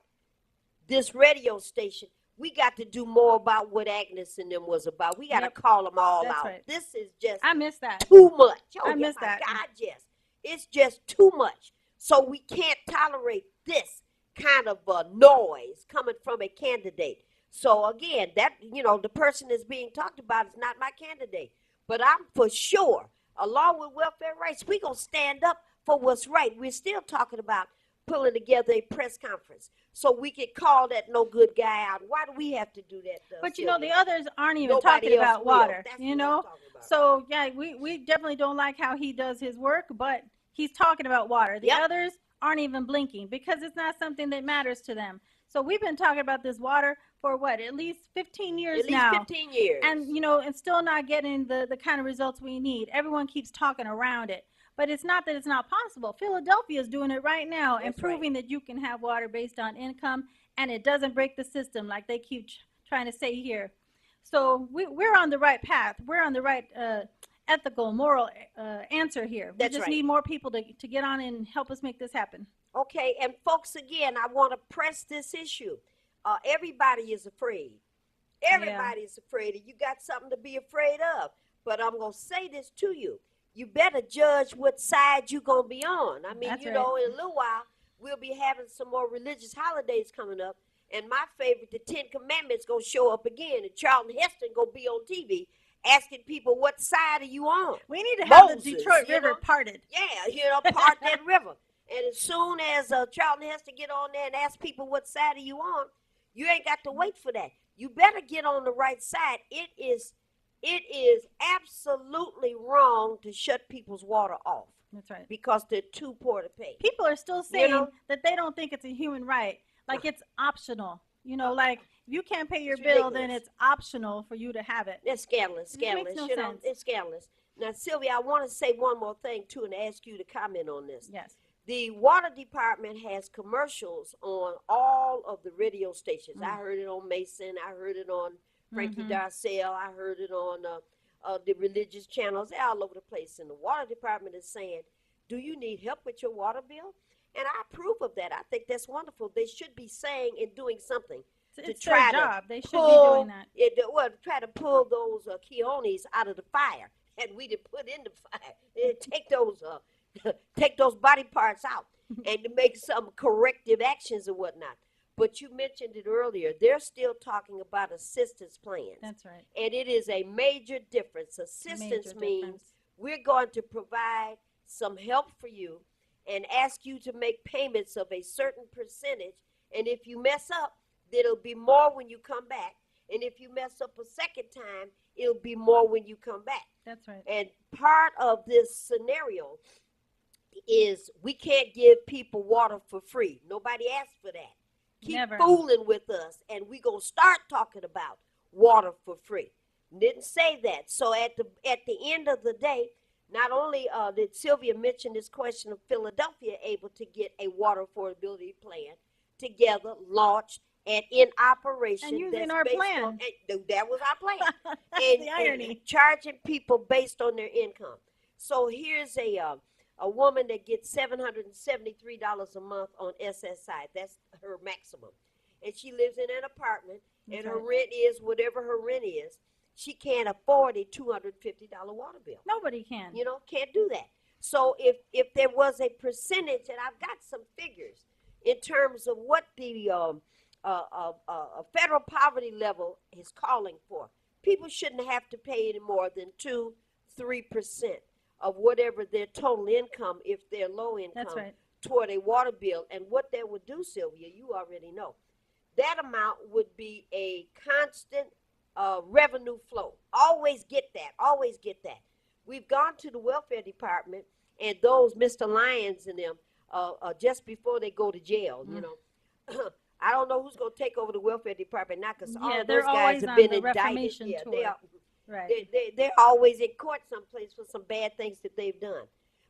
S1: this radio station, we got to do more about what Agnes and them was about. We got to
S2: Yep.
S1: call them all
S2: That's
S1: out.
S2: right.
S1: This is just
S2: I miss that.
S1: too much. Oh,
S2: I
S1: yeah,
S2: miss
S1: my
S2: that.
S1: God, yes. It's just too much. So we can't tolerate this kind of noise coming from a candidate. So again, that, the person that's being talked about is not my candidate. But I'm for sure, along with welfare rights, we're going to stand up for what's right. We're still talking about pulling together a press conference so we can call that no good guy out. Why do we have to do that?
S2: But
S1: Sylvia?
S2: the others aren't even
S1: Nobody
S2: talking
S1: else
S2: about
S1: will.
S2: water,
S1: That's
S2: you
S1: what
S2: know?
S1: I'm talking about.
S2: So, yeah, we definitely don't like how he does his work, but he's talking about water. The
S1: Yep.
S2: others aren't even blinking because it's not something that matters to them. So we've been talking about this water for what, at least 15 years
S1: At least
S2: now.
S1: 15 years.
S2: And, and still not getting the kind of results we need. Everyone keeps talking around it. But it's not that it's not possible. Philadelphia is doing it right now and
S1: That's right.
S2: proving that you can have water based on income, and it doesn't break the system like they keep trying to say here. So we're on the right path. We're on the right ethical, moral answer here. We
S1: That's
S2: just
S1: right.
S2: need more people to get on and help us make this happen.
S1: Okay, and folks, again, I want to press this issue. Everybody is afraid. Everybody is afraid, and you got something to be afraid of. But I'm going to say this to you. You better judge what side you're going to be on. I mean,
S2: That's
S1: in
S2: right.
S1: a little while, we'll be having some more religious holidays coming up. And my favorite, the 10 Commandments, going to show up again. And Charlton Heston going to be on TV asking people, what side are you on?
S2: We need to have
S1: Moses,
S2: the Detroit
S1: you
S2: River
S1: know?
S2: parted.
S1: Yeah, part that river. And as soon as Charlton has to get on there and ask people what side are you on, you ain't got to wait for that. You better get on the right side. It is absolutely wrong to shut people's water off
S2: That's right.
S1: because they're too poor to pay.
S2: People are still saying
S1: know?
S2: that they don't think it's a human right. Like it's optional. Like if you can't pay your
S1: It's
S2: bill, then
S1: ridiculous.
S2: it's optional for you to have it.
S1: That's scandalous,
S2: It makes
S1: scandalous.
S2: no
S1: You know,
S2: sense.
S1: it's scandalous. Now, Sylvia, I want to say one more thing, too, and ask you to comment on this.
S2: Yes.
S1: The water department has commercials on all of the radio stations. I heard it on Mason. I heard it on Frankie Darcell. I heard it on the religious channels. They're all over the place. And the water department is saying, do you need help with your water bill? And I approve of that. I think that's wonderful. They should be saying and doing something to
S2: It's
S1: try
S2: their
S1: to
S2: job. They should be
S1: pull
S2: doing that.
S1: try to pull those Keonis out of the fire that we did put in the fire. Take those body parts out and to make some corrective actions and whatnot. But you mentioned it earlier. They're still talking about assistance plans.
S2: That's right.
S1: And it is a major difference. Assistance
S2: Major
S1: means
S2: difference.
S1: we're going to provide some help for you and ask you to make payments of a certain percentage. And if you mess up, it'll be more when you come back. And if you mess up a second time, it'll be more when you come back.
S2: That's right.
S1: And part of this scenario is we can't give people water for free. Nobody asked for that. Keep
S2: Never.
S1: fooling with us, and we gonna start talking about water for free. Didn't say that. So at the end of the day, not only did Sylvia mention this question of Philadelphia able to get a water affordability plan together, launched, and in operation.
S2: And using
S1: that's
S2: our
S1: based
S2: plan.
S1: that was our plan.
S2: That's the irony.
S1: And charging people based on their income. So here's a woman that gets $773 a month on SSI. That's her maximum. And she lives in an apartment, and
S2: That's
S1: her
S2: right.
S1: rent is whatever her rent is. She can't afford a $250 water bill.
S2: Nobody can.
S1: Can't do that. So if there was a percentage, and I've got some figures in terms of what the federal poverty level is calling for, people shouldn't have to pay any more than 2-3% of whatever their total income, if they're low income,
S2: That's right.
S1: toward a water bill. And what that would do, Sylvia, you already know, that amount would be a constant revenue flow. Always get that. Always get that. We've gone to the welfare department, and those Mr. Lyons and them, just before they go to jail, I don't know who's going to take over the welfare department now, because all of those
S2: they're
S1: guys
S2: always
S1: have
S2: on
S1: been
S2: the
S1: indicted.
S2: reformation
S1: Yeah,
S2: tour.
S1: they are.
S2: Right.
S1: They're always in court someplace for some bad things that they've done.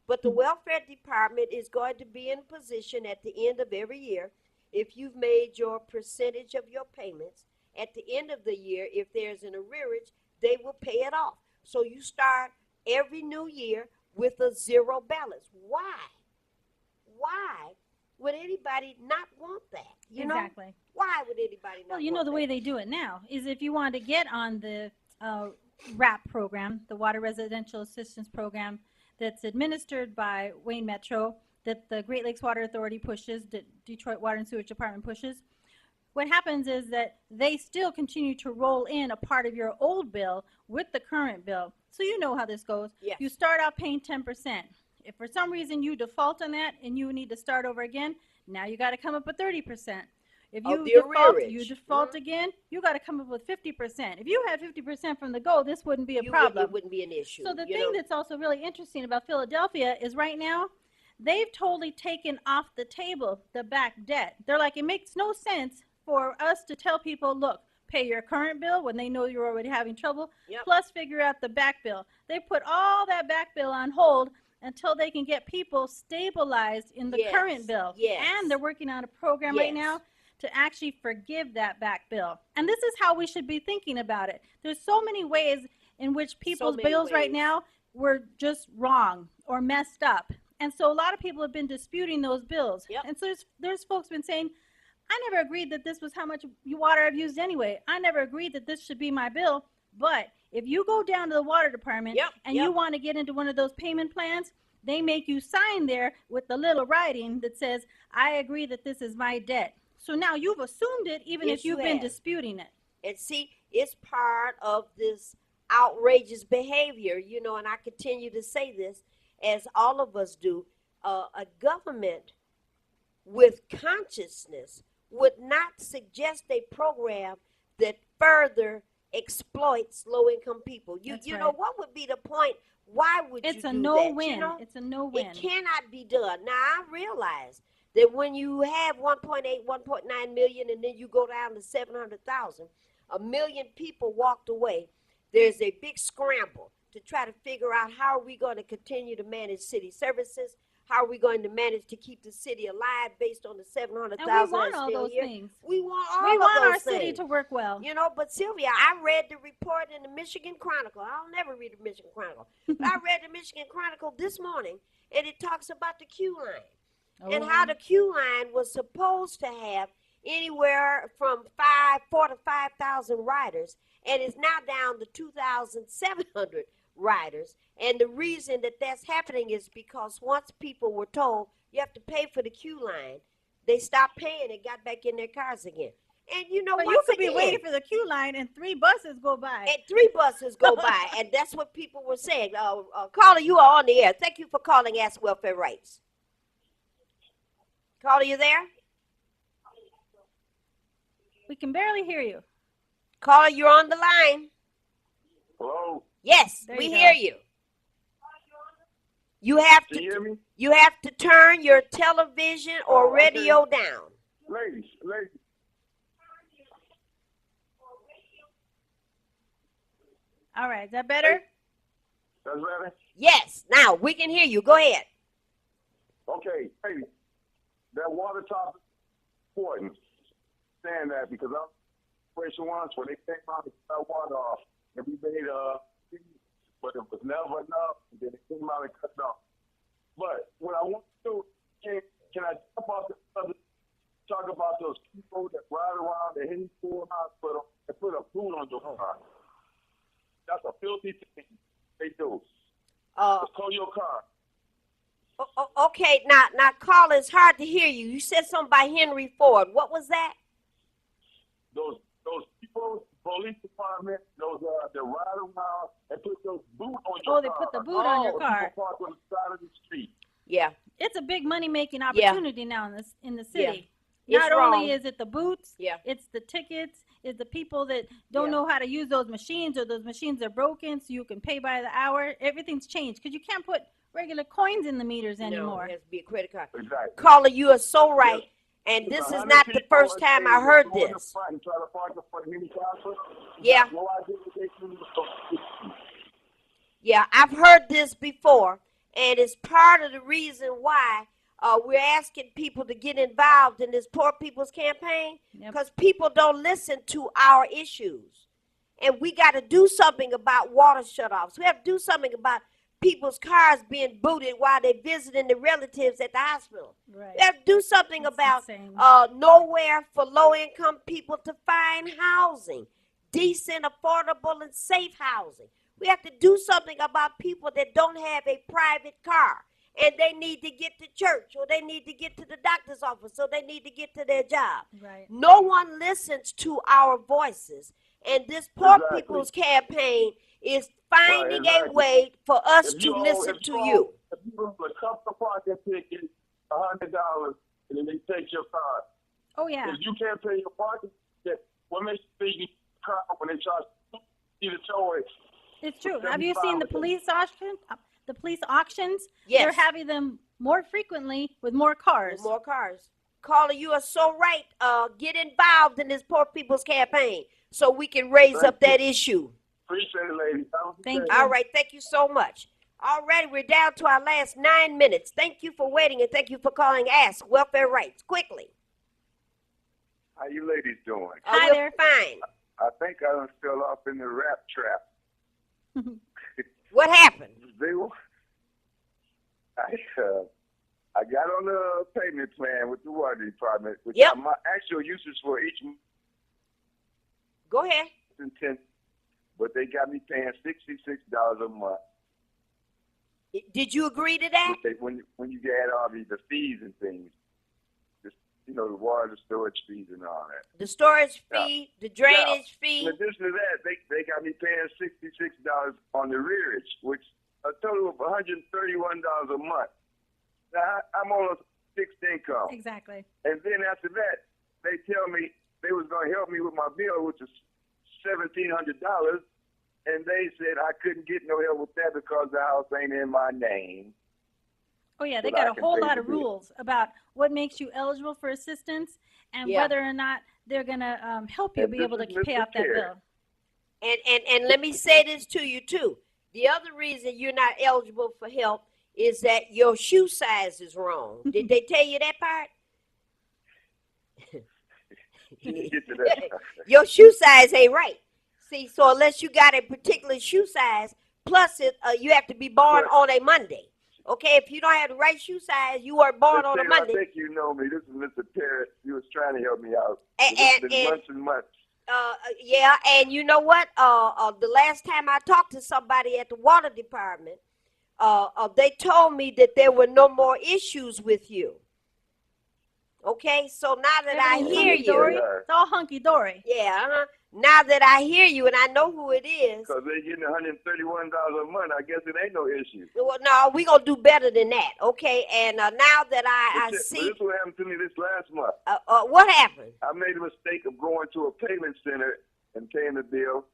S1: But the welfare department is going to be in position at the end of every year, if you've made your percentage of your payments, at the end of the year, if there's an arrearage, they will pay it off. So you start every new year with a zero balance. Why? Why would anybody not want that?
S2: Exactly.
S1: Why would anybody not
S2: Well,
S1: want
S2: the
S1: that?
S2: way they do it now is if you want to get on the WRAP program, the Water Residential Assistance Program, that's administered by Wayne Metro, that the Great Lakes Water Authority pushes, that Detroit Water and Sewage Department pushes. What happens is that they still continue to roll in a part of your old bill with the current bill. So you know how this goes.
S1: Yes.
S2: You start out paying 10%. If for some reason you default on that and you need to start over again, now you got to come up with 30%. If you
S1: Of the
S2: default,
S1: arrearage.
S2: you default again, you got to come up with 50%. If you had 50% from the go, this wouldn't be a
S1: It
S2: problem.
S1: wouldn't be an issue.
S2: So the thing that's also really interesting about Philadelphia is right now, they've totally taken off the table the back debt. They're like, it makes no sense for us to tell people, look, pay your current bill when they know you're already having trouble,
S1: Yep.
S2: plus figure out the back bill. They put all that back bill on hold until they can get people stabilized in the
S1: Yes,
S2: current bill.
S1: yes.
S2: And they're working on a program right
S1: Yes.
S2: now to actually forgive that back bill. And this is how we should be thinking about it. There's so many ways in which people's
S1: many
S2: bills right
S1: ways.
S2: now were just wrong or messed up. And so a lot of people have been disputing those bills.
S1: Yep.
S2: And so there's folks been saying, I never agreed that this was how much water I've used anyway. I never agreed that this should be my bill. But if you go down to the water department
S1: Yep,
S2: and
S1: yep.
S2: you want to get into one of those payment plans, they make you sign there with the little writing that says, I agree that this is my debt. So now you've assumed it, even
S1: Yes,
S2: if you've
S1: you
S2: been
S1: have.
S2: disputing it.
S1: And see, it's part of this outrageous behavior, and I continue to say this, as all of us do. A government with consciousness would not suggest a program that further exploits low-income people.
S2: That's
S1: You
S2: right.
S1: know, what would be the point? Why would
S2: It's
S1: you
S2: a
S1: do
S2: no-win.
S1: that?
S2: It's a no-win.
S1: It cannot be done. Now, I realize that when you have 1.8, 1.9 million, and then you go down to 700,000, 1 million people walked away, there's a big scramble to try to figure out how are we going to continue to manage city services, How are we going to manage to keep the city alive based on the 700,000
S2: And we want
S1: that's
S2: all
S1: still
S2: those
S1: here?
S2: things.
S1: We want all
S2: We
S1: of
S2: want
S1: those
S2: our city
S1: things.
S2: to work well.
S1: You know, but Sylvia, I read the report in the Michigan Chronicle. I'll never read the Michigan Chronicle. But I read the Michigan Chronicle this morning, and it talks about the Q line and how the Q line was supposed to have anywhere from 4 to 5,000 riders, and it's now down to 2,700 riders. And the reason that that's happening is because once people were told you have to pay for the Q line, they stopped paying and got back in their cars again. And you know,
S2: But
S1: once
S2: you could
S1: again,
S2: be waiting for the queue line and 3 buses go by.
S1: and 3 buses go by, and that's what people were saying. Caller, you are on the air. Thank you for calling Ask Welfare Rights. Caller, you there?
S2: We can barely hear you.
S1: Caller, you're on the line.
S6: Hello?
S1: Yes,
S2: There
S1: we
S2: you
S1: hear
S2: go.
S1: you. You have
S6: Can you hear
S1: to
S6: me?
S1: you have to turn your television or
S6: Oh, okay.
S1: radio down.
S6: Ladies.
S2: All right, is that better?
S6: That's better?
S1: Yes, now we can hear you. Go ahead.
S6: Okay. Hey, that water topic is important. Saying that because I'm situation once where they came out and cut water off. And we made but it was never enough. And then it came out and cut it off. But what I want to do, can I jump off the subject, talk about those people that ride around the Henry Ford Hospital and put a boot on your car? That's a filthy thing they do. Just tow your car.
S1: Okay, now, caller, it's hard to hear you. You said something by Henry Ford. What was that?
S6: Those people, police department, those that ride around and put those boot on your car.
S2: Oh, they put the boot on your
S1: Oh.
S2: car.
S6: People park on the side of the street.
S1: Yeah.
S2: It's a big money-making opportunity now in the city.
S1: It's
S2: Not
S1: wrong.
S2: only is it the boots,
S1: Yeah.
S2: it's the tickets, it's the people that don't
S1: Yeah.
S2: know how to use those machines, or those machines are broken so you can pay by the hour. Everything's changed because you can't put regular coins in the meters
S1: No,
S2: anymore.
S1: it has to be a credit card.
S6: Exactly.
S1: Caller, you are so right.
S6: Yes.
S1: And this is
S6: 100
S1: not the
S6: people
S1: first
S6: a
S1: time
S6: day
S1: I
S6: that
S1: heard
S6: go in the
S1: this.
S6: front and try to park in front of Henry Castle.
S1: Yeah.
S6: No idea what they do.
S1: Yeah, I've heard this before, and it's part of the reason why we're asking people to get involved in this Poor People's Campaign,
S2: Yep.
S1: because people don't listen to our issues. And we got to do something about water shutoffs. We have to do something about people's cars being booted while they're visiting the relatives at the hospital.
S2: Right.
S1: We have to do something
S2: That's
S1: about
S2: insane.
S1: nowhere for low-income people to find housing, decent, affordable, and safe housing. We have to do something about people that don't have a private car and they need to get to church, or they need to get to the doctor's office, or they need to get to their job.
S2: Right.
S1: No one listens to our voices, and this Poor
S6: Exactly.
S1: People's Campaign is finding
S6: exactly.
S1: a way for us
S6: If
S1: to
S6: you owe-
S1: listen
S6: if
S1: to
S6: owe-
S1: you.
S6: If you owe a couple of parking tickets, $100, and then they take your car.
S2: Oh, yeah.
S6: If you can't pay your parking ticket, what makes you think you car when they charge you to tow it?
S2: It's true. Have you seen the police auction? The police auctions?
S1: Yes.
S2: They're having them more frequently with more cars.
S1: With more cars. Caller, you are so right. Get involved in this Poor People's Campaign so we can raise up that issue.
S6: Appreciate it, ladies. Have a good
S2: Thank
S6: day.
S2: you.
S1: All right, thank you so much. All right, we're down to our last 9 minutes. Thank you for waiting, and thank you for calling Ask Welfare Rights. Quickly.
S6: How you ladies doing?
S2: Hi
S1: we're
S2: there.
S1: Fine.
S6: I think I done fell off in the rap trap.
S1: What happened?
S6: I got on the payment plan with the water department, which
S1: Yep.
S6: my actual usage for each month
S1: Go ahead.
S6: is $10, but they got me paying $66 a month.
S1: Did you agree to that?
S6: When you add all the fees and things, just, the water, the storage fees and all that.
S1: The storage fee, the drainage fee.
S6: In addition to that, they got me paying $66 on the rearage, which a total of $131 a month. Now, I'm on a fixed income.
S2: Exactly.
S6: And then after that, they tell me they was going to help me with my bill, which is $1,700. And they said I couldn't get no help with that because the house ain't in my name.
S2: Oh, yeah. They
S6: But I
S2: got a
S6: can
S2: whole
S6: pay
S2: lot
S6: the
S2: of
S6: bill.
S2: rules about what makes you eligible for assistance and
S1: Yeah.
S2: whether or not they're going to help you
S6: And
S2: be
S6: this
S2: able to
S6: is
S2: pay
S6: Mr.
S2: off that
S6: Care.
S2: bill.
S1: And let me say this to you too. The other reason you're not eligible for help is that your shoe size is wrong. Did they tell you that part?
S4: You didn't get to that.
S1: Your shoe size ain't right. See, so unless you got a particular shoe size, plus you have to be born
S4: Right.
S1: on a Monday. Okay, if you don't have the right shoe size, you are born
S4: Miss
S1: on a
S4: Taylor,
S1: Monday.
S4: I think you know me. This is Mr. Terrence. He was trying to help me out.
S1: And-
S4: It's been
S1: and-
S4: months and months.
S1: Yeah, and you know what? The last time I talked to somebody at the water department, they told me that there were no more issues with you. Okay, so now that I
S2: Everything's
S1: hear
S2: hunky-dory.
S1: you,
S2: It's all hunky-dory.
S1: yeah, now that I hear you and I know who it is,
S4: Because they're getting $131 a month. I guess it ain't no issue.
S1: well, no, we're going to do better than that, okay? And now that I
S4: But
S1: see,
S4: this is what happened to me this last month.
S1: what happened?
S4: I made a mistake of going to a payment center and paying the bill,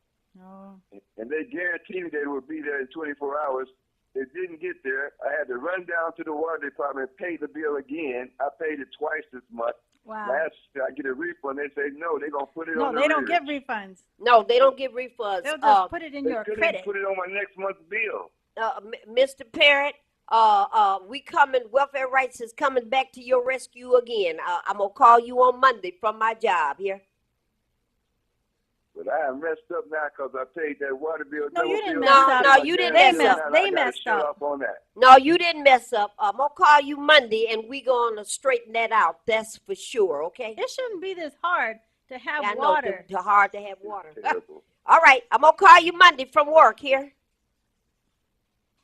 S2: Oh.
S4: and they guaranteed me they would be there in 24 hours. They didn't get there. I had to run down to the water department and pay the bill again. I paid it twice this month.
S2: Wow.
S4: Last I get a refund. They say no, they're gonna put it
S2: No,
S4: on.
S2: they don't
S4: arrears.
S2: give refunds.
S1: No, they don't give refunds.
S2: They'll just put it in
S4: They
S2: your
S4: couldn't
S2: credit.
S4: put it on my next month's bill.
S1: Mr. Parrott, we coming, Welfare Rights is coming back to your rescue again. I'm going to call you on Monday from my job here.
S4: But I am messed up now because I paid that water bill.
S2: No,
S4: double
S2: you didn't
S4: bill.
S2: mess
S1: up. No, you didn't mess up.
S2: They
S4: I gotta
S2: messed
S4: shut
S2: up.
S4: off on that.
S1: No, you didn't mess up. I'm going to call you Monday and we going to straighten that out. That's for sure, okay?
S2: It shouldn't be this hard to have
S1: I know
S2: water.
S1: it's hard to have water.
S4: Terrible.
S1: All right, I'm going to call you Monday from work here.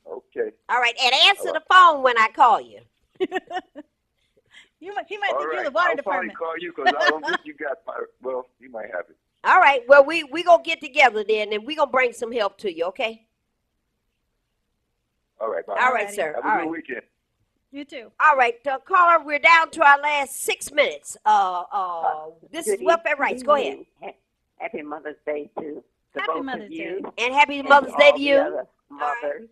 S4: Okay.
S1: All right, and answer
S4: All
S1: the phone when I call you.
S2: He might
S4: All
S2: think you're
S4: right.
S2: the water
S4: I'll
S2: department.
S4: probably call you because I don't think you got my. Well, you might have it.
S1: All right, well, we going to get together then and we going to bring some help to you, okay?
S4: All right. Bye.
S1: All right,
S2: Alrighty.
S1: sir.
S4: Have
S1: All
S4: a
S1: right.
S4: good weekend.
S2: You too.
S1: All right, caller, we're down to our last 6 minutes. This is
S7: Good
S1: Welfare Rights. Go ahead.
S7: evening. Happy Mother's Day to
S2: Happy
S7: both
S2: Mother's
S7: of
S2: Day.
S7: you.
S1: And happy
S7: and
S1: Mother's
S7: to
S1: Day
S7: all
S1: to
S7: the
S1: you.
S7: other mothers.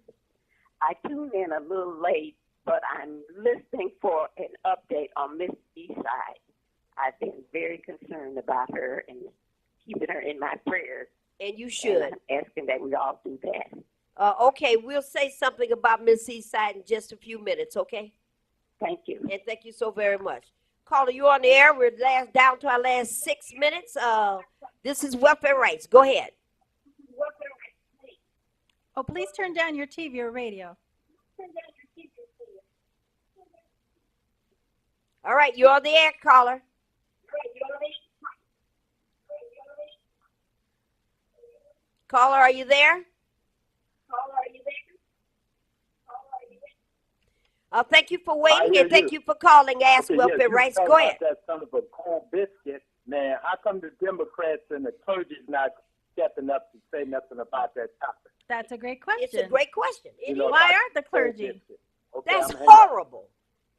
S7: I tuned in a little late, but I'm listening for an update on Miss Eastside. I've been very concerned about her and keeping her in my prayers.
S1: And you
S7: And
S1: should.
S7: I'm asking that we all do that.
S1: Okay, we'll say something about Miss Eastside in just a few minutes, okay?
S7: Thank you.
S1: And thank you so very much. Caller, you on the air. We're down to our last 6 minutes. This is Welfare Rights. Go ahead.
S2: Oh, please turn down your TV or radio.
S1: All right, you're on the air, caller. Caller, are you there? Thank you for waiting
S4: hear
S1: and thank
S4: you.
S1: you for calling Ask
S4: Okay,
S1: Welfare
S4: yes, you
S1: Rights.
S4: talk
S1: Go
S4: about
S1: ahead.
S4: That son of a cold biscuit, man. How come the Democrats and the clergy's not stepping up to say nothing about that topic?
S2: That's a great question.
S1: It's a great question.
S4: You know,
S2: Why
S4: about
S2: aren't the
S4: cold
S2: clergy?
S4: biscuit. Okay,
S1: That's
S4: I'm hanging up.
S1: horrible.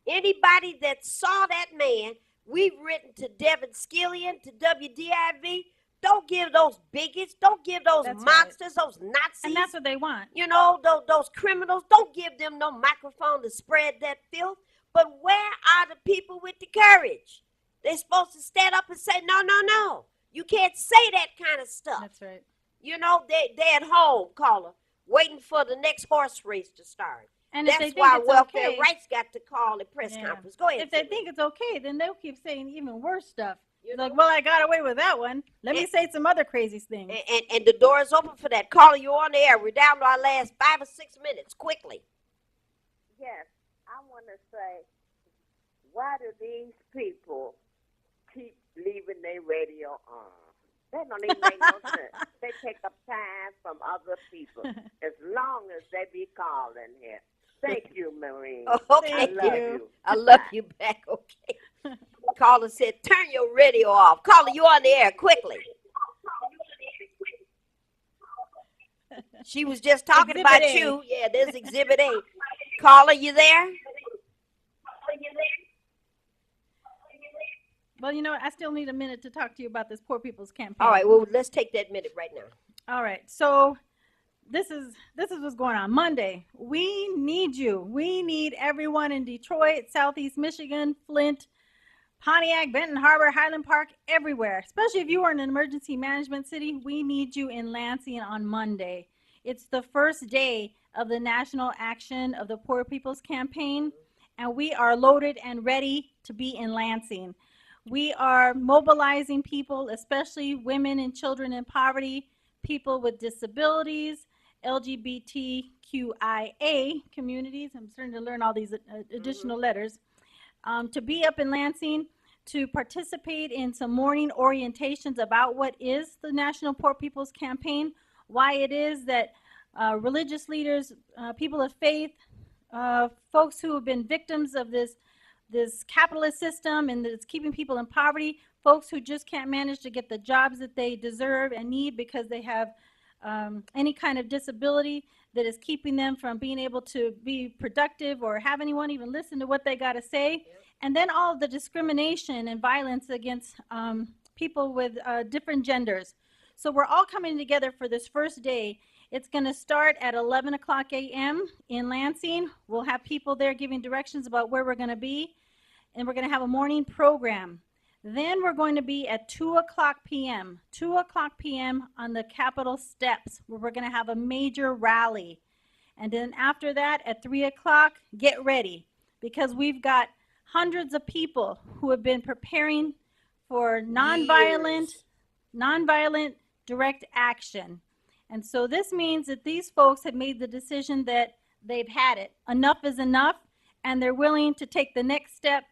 S1: Anybody that saw that man, we've written to Devin Skillian, to WDIV. Don't give those bigots, don't give those
S2: That's
S1: monsters, those Nazis,
S2: And that's what they want.
S1: you know, those criminals, don't give them no microphone to spread that filth. But where are the people with the courage? They're supposed to stand up and say, no, no, no. You can't say that kind of stuff.
S2: That's right.
S1: You know, they're at home, caller, waiting for the next horse race to start.
S2: And if
S1: That's
S2: they think
S1: why
S2: it's
S1: Welfare
S2: okay,
S1: Rights got to call a press
S2: Yeah.
S1: conference. Go ahead.
S2: if they
S1: Sylvia.
S2: think it's okay, then they'll keep saying even worse stuff.
S1: You
S2: Like,
S1: know?
S2: well, I got away with that one. Let me
S1: And-
S2: say some other crazy things.
S1: And the door is open for that. Caller, you're on the air. We're down to our last 5 or 6 minutes. Quickly.
S5: Yes, I want to say, why do these people keep leaving their radio on? That don't even make no sense. They take up time from other people as long as they be calling here. Thank you, Maureen.
S1: Okay.
S5: I love
S2: you.
S5: you.
S1: I love you back. Okay. Caller said, turn your radio off. Caller, you on the air. Quickly. She was just talking
S2: Exhibit
S1: about
S2: A.
S1: you. Yeah, there's Exhibit A. Caller, you there?
S2: Well, you know what? I still need a minute to talk to you about this Poor People's Campaign.
S1: All right, well, let's take that minute right now.
S2: All right. So this is what's going on. Monday, we need you. We need everyone in Detroit, Southeast Michigan, Flint, Pontiac, Benton Harbor, Highland Park, everywhere. Especially if you are in an emergency management city, we need you in Lansing on Monday. It's the first day of the National Action of the Poor People's Campaign, and we are loaded and ready to be in Lansing. We are mobilizing people, especially women and children in poverty, people with disabilities, LGBTQIA communities. I'm starting to learn all these additional letters. To be up in Lansing, to participate in some morning orientations about what is the National Poor People's Campaign, why it is that religious leaders, people of faith, folks who have been victims of this capitalist system and that's keeping people in poverty, folks who just can't manage to get the jobs that they deserve and need because they have any kind of disability that is keeping them from being able to be productive or have anyone even listen to what they got to say. Yep. And then all of the discrimination and violence against people with different genders. So we're all coming together for this first day. It's going to start at 11 o'clock a.m. in Lansing. We'll have people there giving directions about where we're going to be, and we're going to have a morning program. Then we're going to be at 2 o'clock p.m., 2 o'clock p.m. on the Capitol steps, where we're going to have a major rally. And then after that, at 3 o'clock, get ready, because we've got hundreds of people who have been preparing for nonviolent direct action. And so this means that these folks have made the decision that they've had it. Enough is enough, and they're willing to take the next step.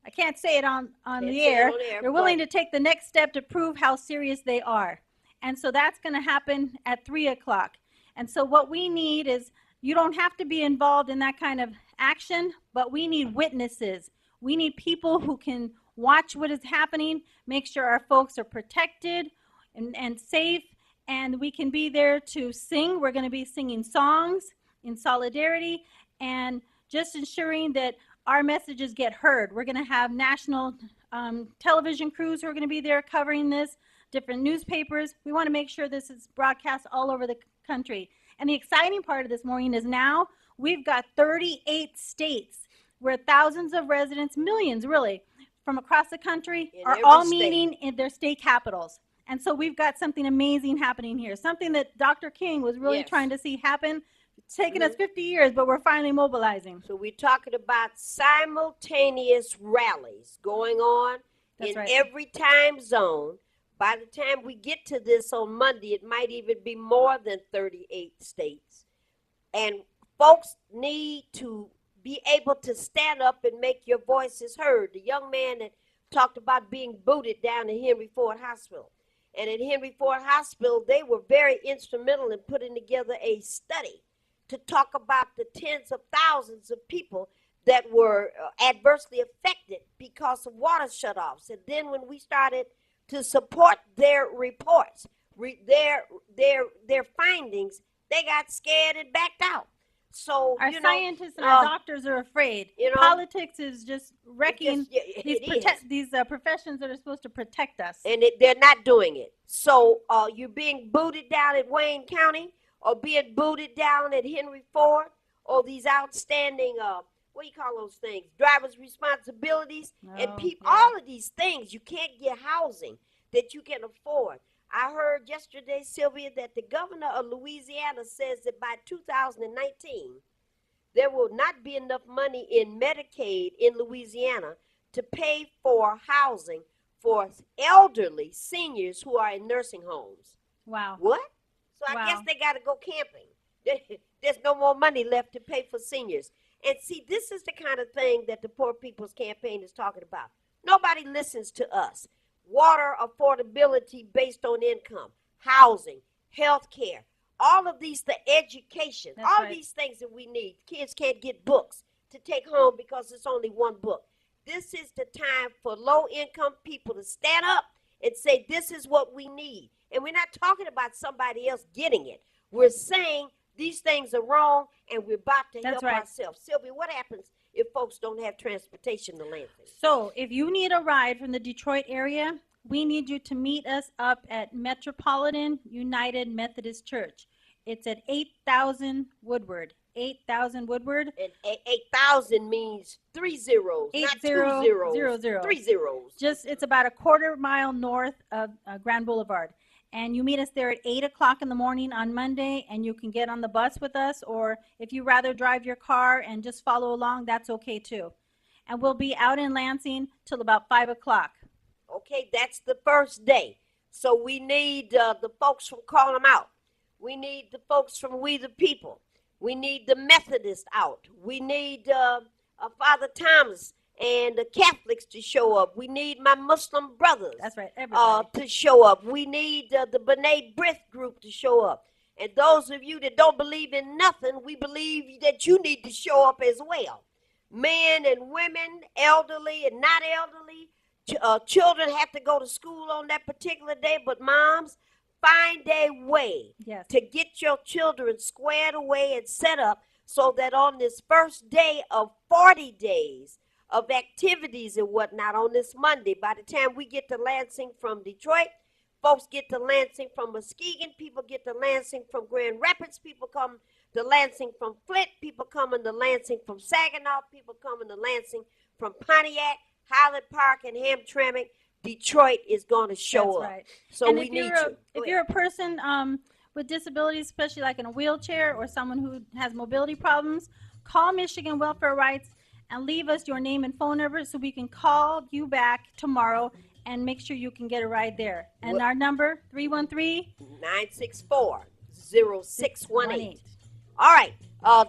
S2: I can't say it on the air. They're willing to take the next step to prove how serious they are. And so that's going to happen at 3 o'clock. And so what we need is, you don't have to be involved in that kind of action, but we need witnesses. We need people who can watch what is happening, make sure our folks are protected and safe, and we can be there to sing. We're going to be singing songs in solidarity and just ensuring that our messages get heard. We're going to have national television crews who are going to be there covering this, different newspapers. We want to make sure this is broadcast all over the country. And the exciting part of this morning is now we've got 38 states where thousands of residents, millions really, from across the country are all meeting in their state capitals. And so we've got something amazing happening here, something that Dr. King was really trying to see happen. It's taken us 50 years, but we're finally mobilizing.
S1: So we're talking about simultaneous rallies going on in every time zone. By the time we get to this on Monday, it might even be more than 38 states. And folks need to be able to stand up and make your voices heard. The young man that talked about being booted down at Henry Ford Hospital. And at Henry Ford Hospital, they were very instrumental in putting together a study to talk about the tens of thousands of people that were adversely affected because of water shutoffs. And then when we started to support their reports, their findings, they got scared and backed out. So
S2: our scientists and our doctors are afraid. Politics is just wrecking these professions that are supposed to protect us.
S1: And they're not doing it. So you're being booted down at Wayne County, or being booted down at Henry Ford, or these outstanding, what do you call those things? Driver's responsibilities and all of these things. You can't get housing that you can afford. I heard yesterday, Sylvia, that the governor of Louisiana says that by 2019, there will not be enough money in Medicaid in Louisiana to pay for housing for elderly seniors who are in nursing homes.
S2: Wow.
S1: What? So I guess they got to go camping. There's no more money left to pay for seniors. And see, this is the kind of thing that the Poor People's Campaign is talking about. Nobody listens to us. Water affordability based on income, housing, health care, all of these, the education, these things that we need. Kids can't get books to take home because it's only one book. This is the time for low-income people to stand up and say, this is what we need. And we're not talking about somebody else getting it. We're saying these things are wrong, and we're about to help ourselves. Sylvia, what happens if folks don't have transportation to Lansing?
S2: So if you need a ride from the Detroit area, we need you to meet us up at Metropolitan United Methodist Church. It's at 8000 Woodward. 8000 Woodward.
S1: And 8,000 means 3 zeros, not 2 zeros.
S2: 0.
S1: 3 zeros.
S2: It's about a quarter mile north of Grand Boulevard. and you meet us there at 8 o'clock in the morning on Monday, and you can get on the bus with us, or if you rather drive your car and just follow along, that's okay too. And we'll be out in Lansing till about 5 o'clock.
S1: Okay, that's the first day. So we need the folks from Call 'em Out. We need the folks from We the People. We need the Methodists out. We need Father Thomas and the Catholics to show up. We need my Muslim brothers.
S2: That's right, everybody.
S1: To show up. We need the B'nai B'rith group to show up. And those of you that don't believe in nothing, we believe that you need to show up as well. Men and women, elderly and not elderly. Children have to go to school on that particular day, but moms, find a way to get your children squared away and set up so that on this first day of 40 days of activities and whatnot on this Monday, by the time we get to Lansing from Detroit, folks get to Lansing from Muskegon, people get to Lansing from Grand Rapids, people come to Lansing from Flint, people coming to Lansing from Saginaw, people coming to Lansing from Pontiac, Highland Park, and Hamtramck. Detroit is going to show up.
S2: Right.
S1: So
S2: and
S1: we need you.
S2: If you're a person with disabilities, especially like in a wheelchair or someone who has mobility problems, call Michigan Welfare Rights and leave us your name and phone number so we can call you back tomorrow and make sure you can get a ride there. And our number,
S1: 313-964-0618. All right.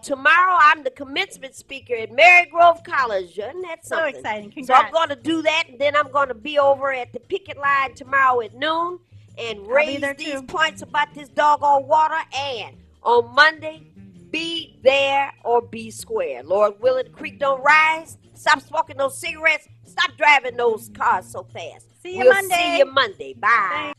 S1: Tomorrow I'm the commencement speaker at Marygrove College. Isn't that something?
S2: So exciting. Congrats.
S1: So I'm going to do that, and then I'm going to be over at the picket line tomorrow at noon and raise these points about this doggone water. And on Monday, be there or be square. Lord willing, the creek don't rise. Stop smoking those cigarettes. Stop driving those cars so fast.
S2: See you
S1: We'll
S2: Monday.
S1: see you Monday. Bye. Thanks.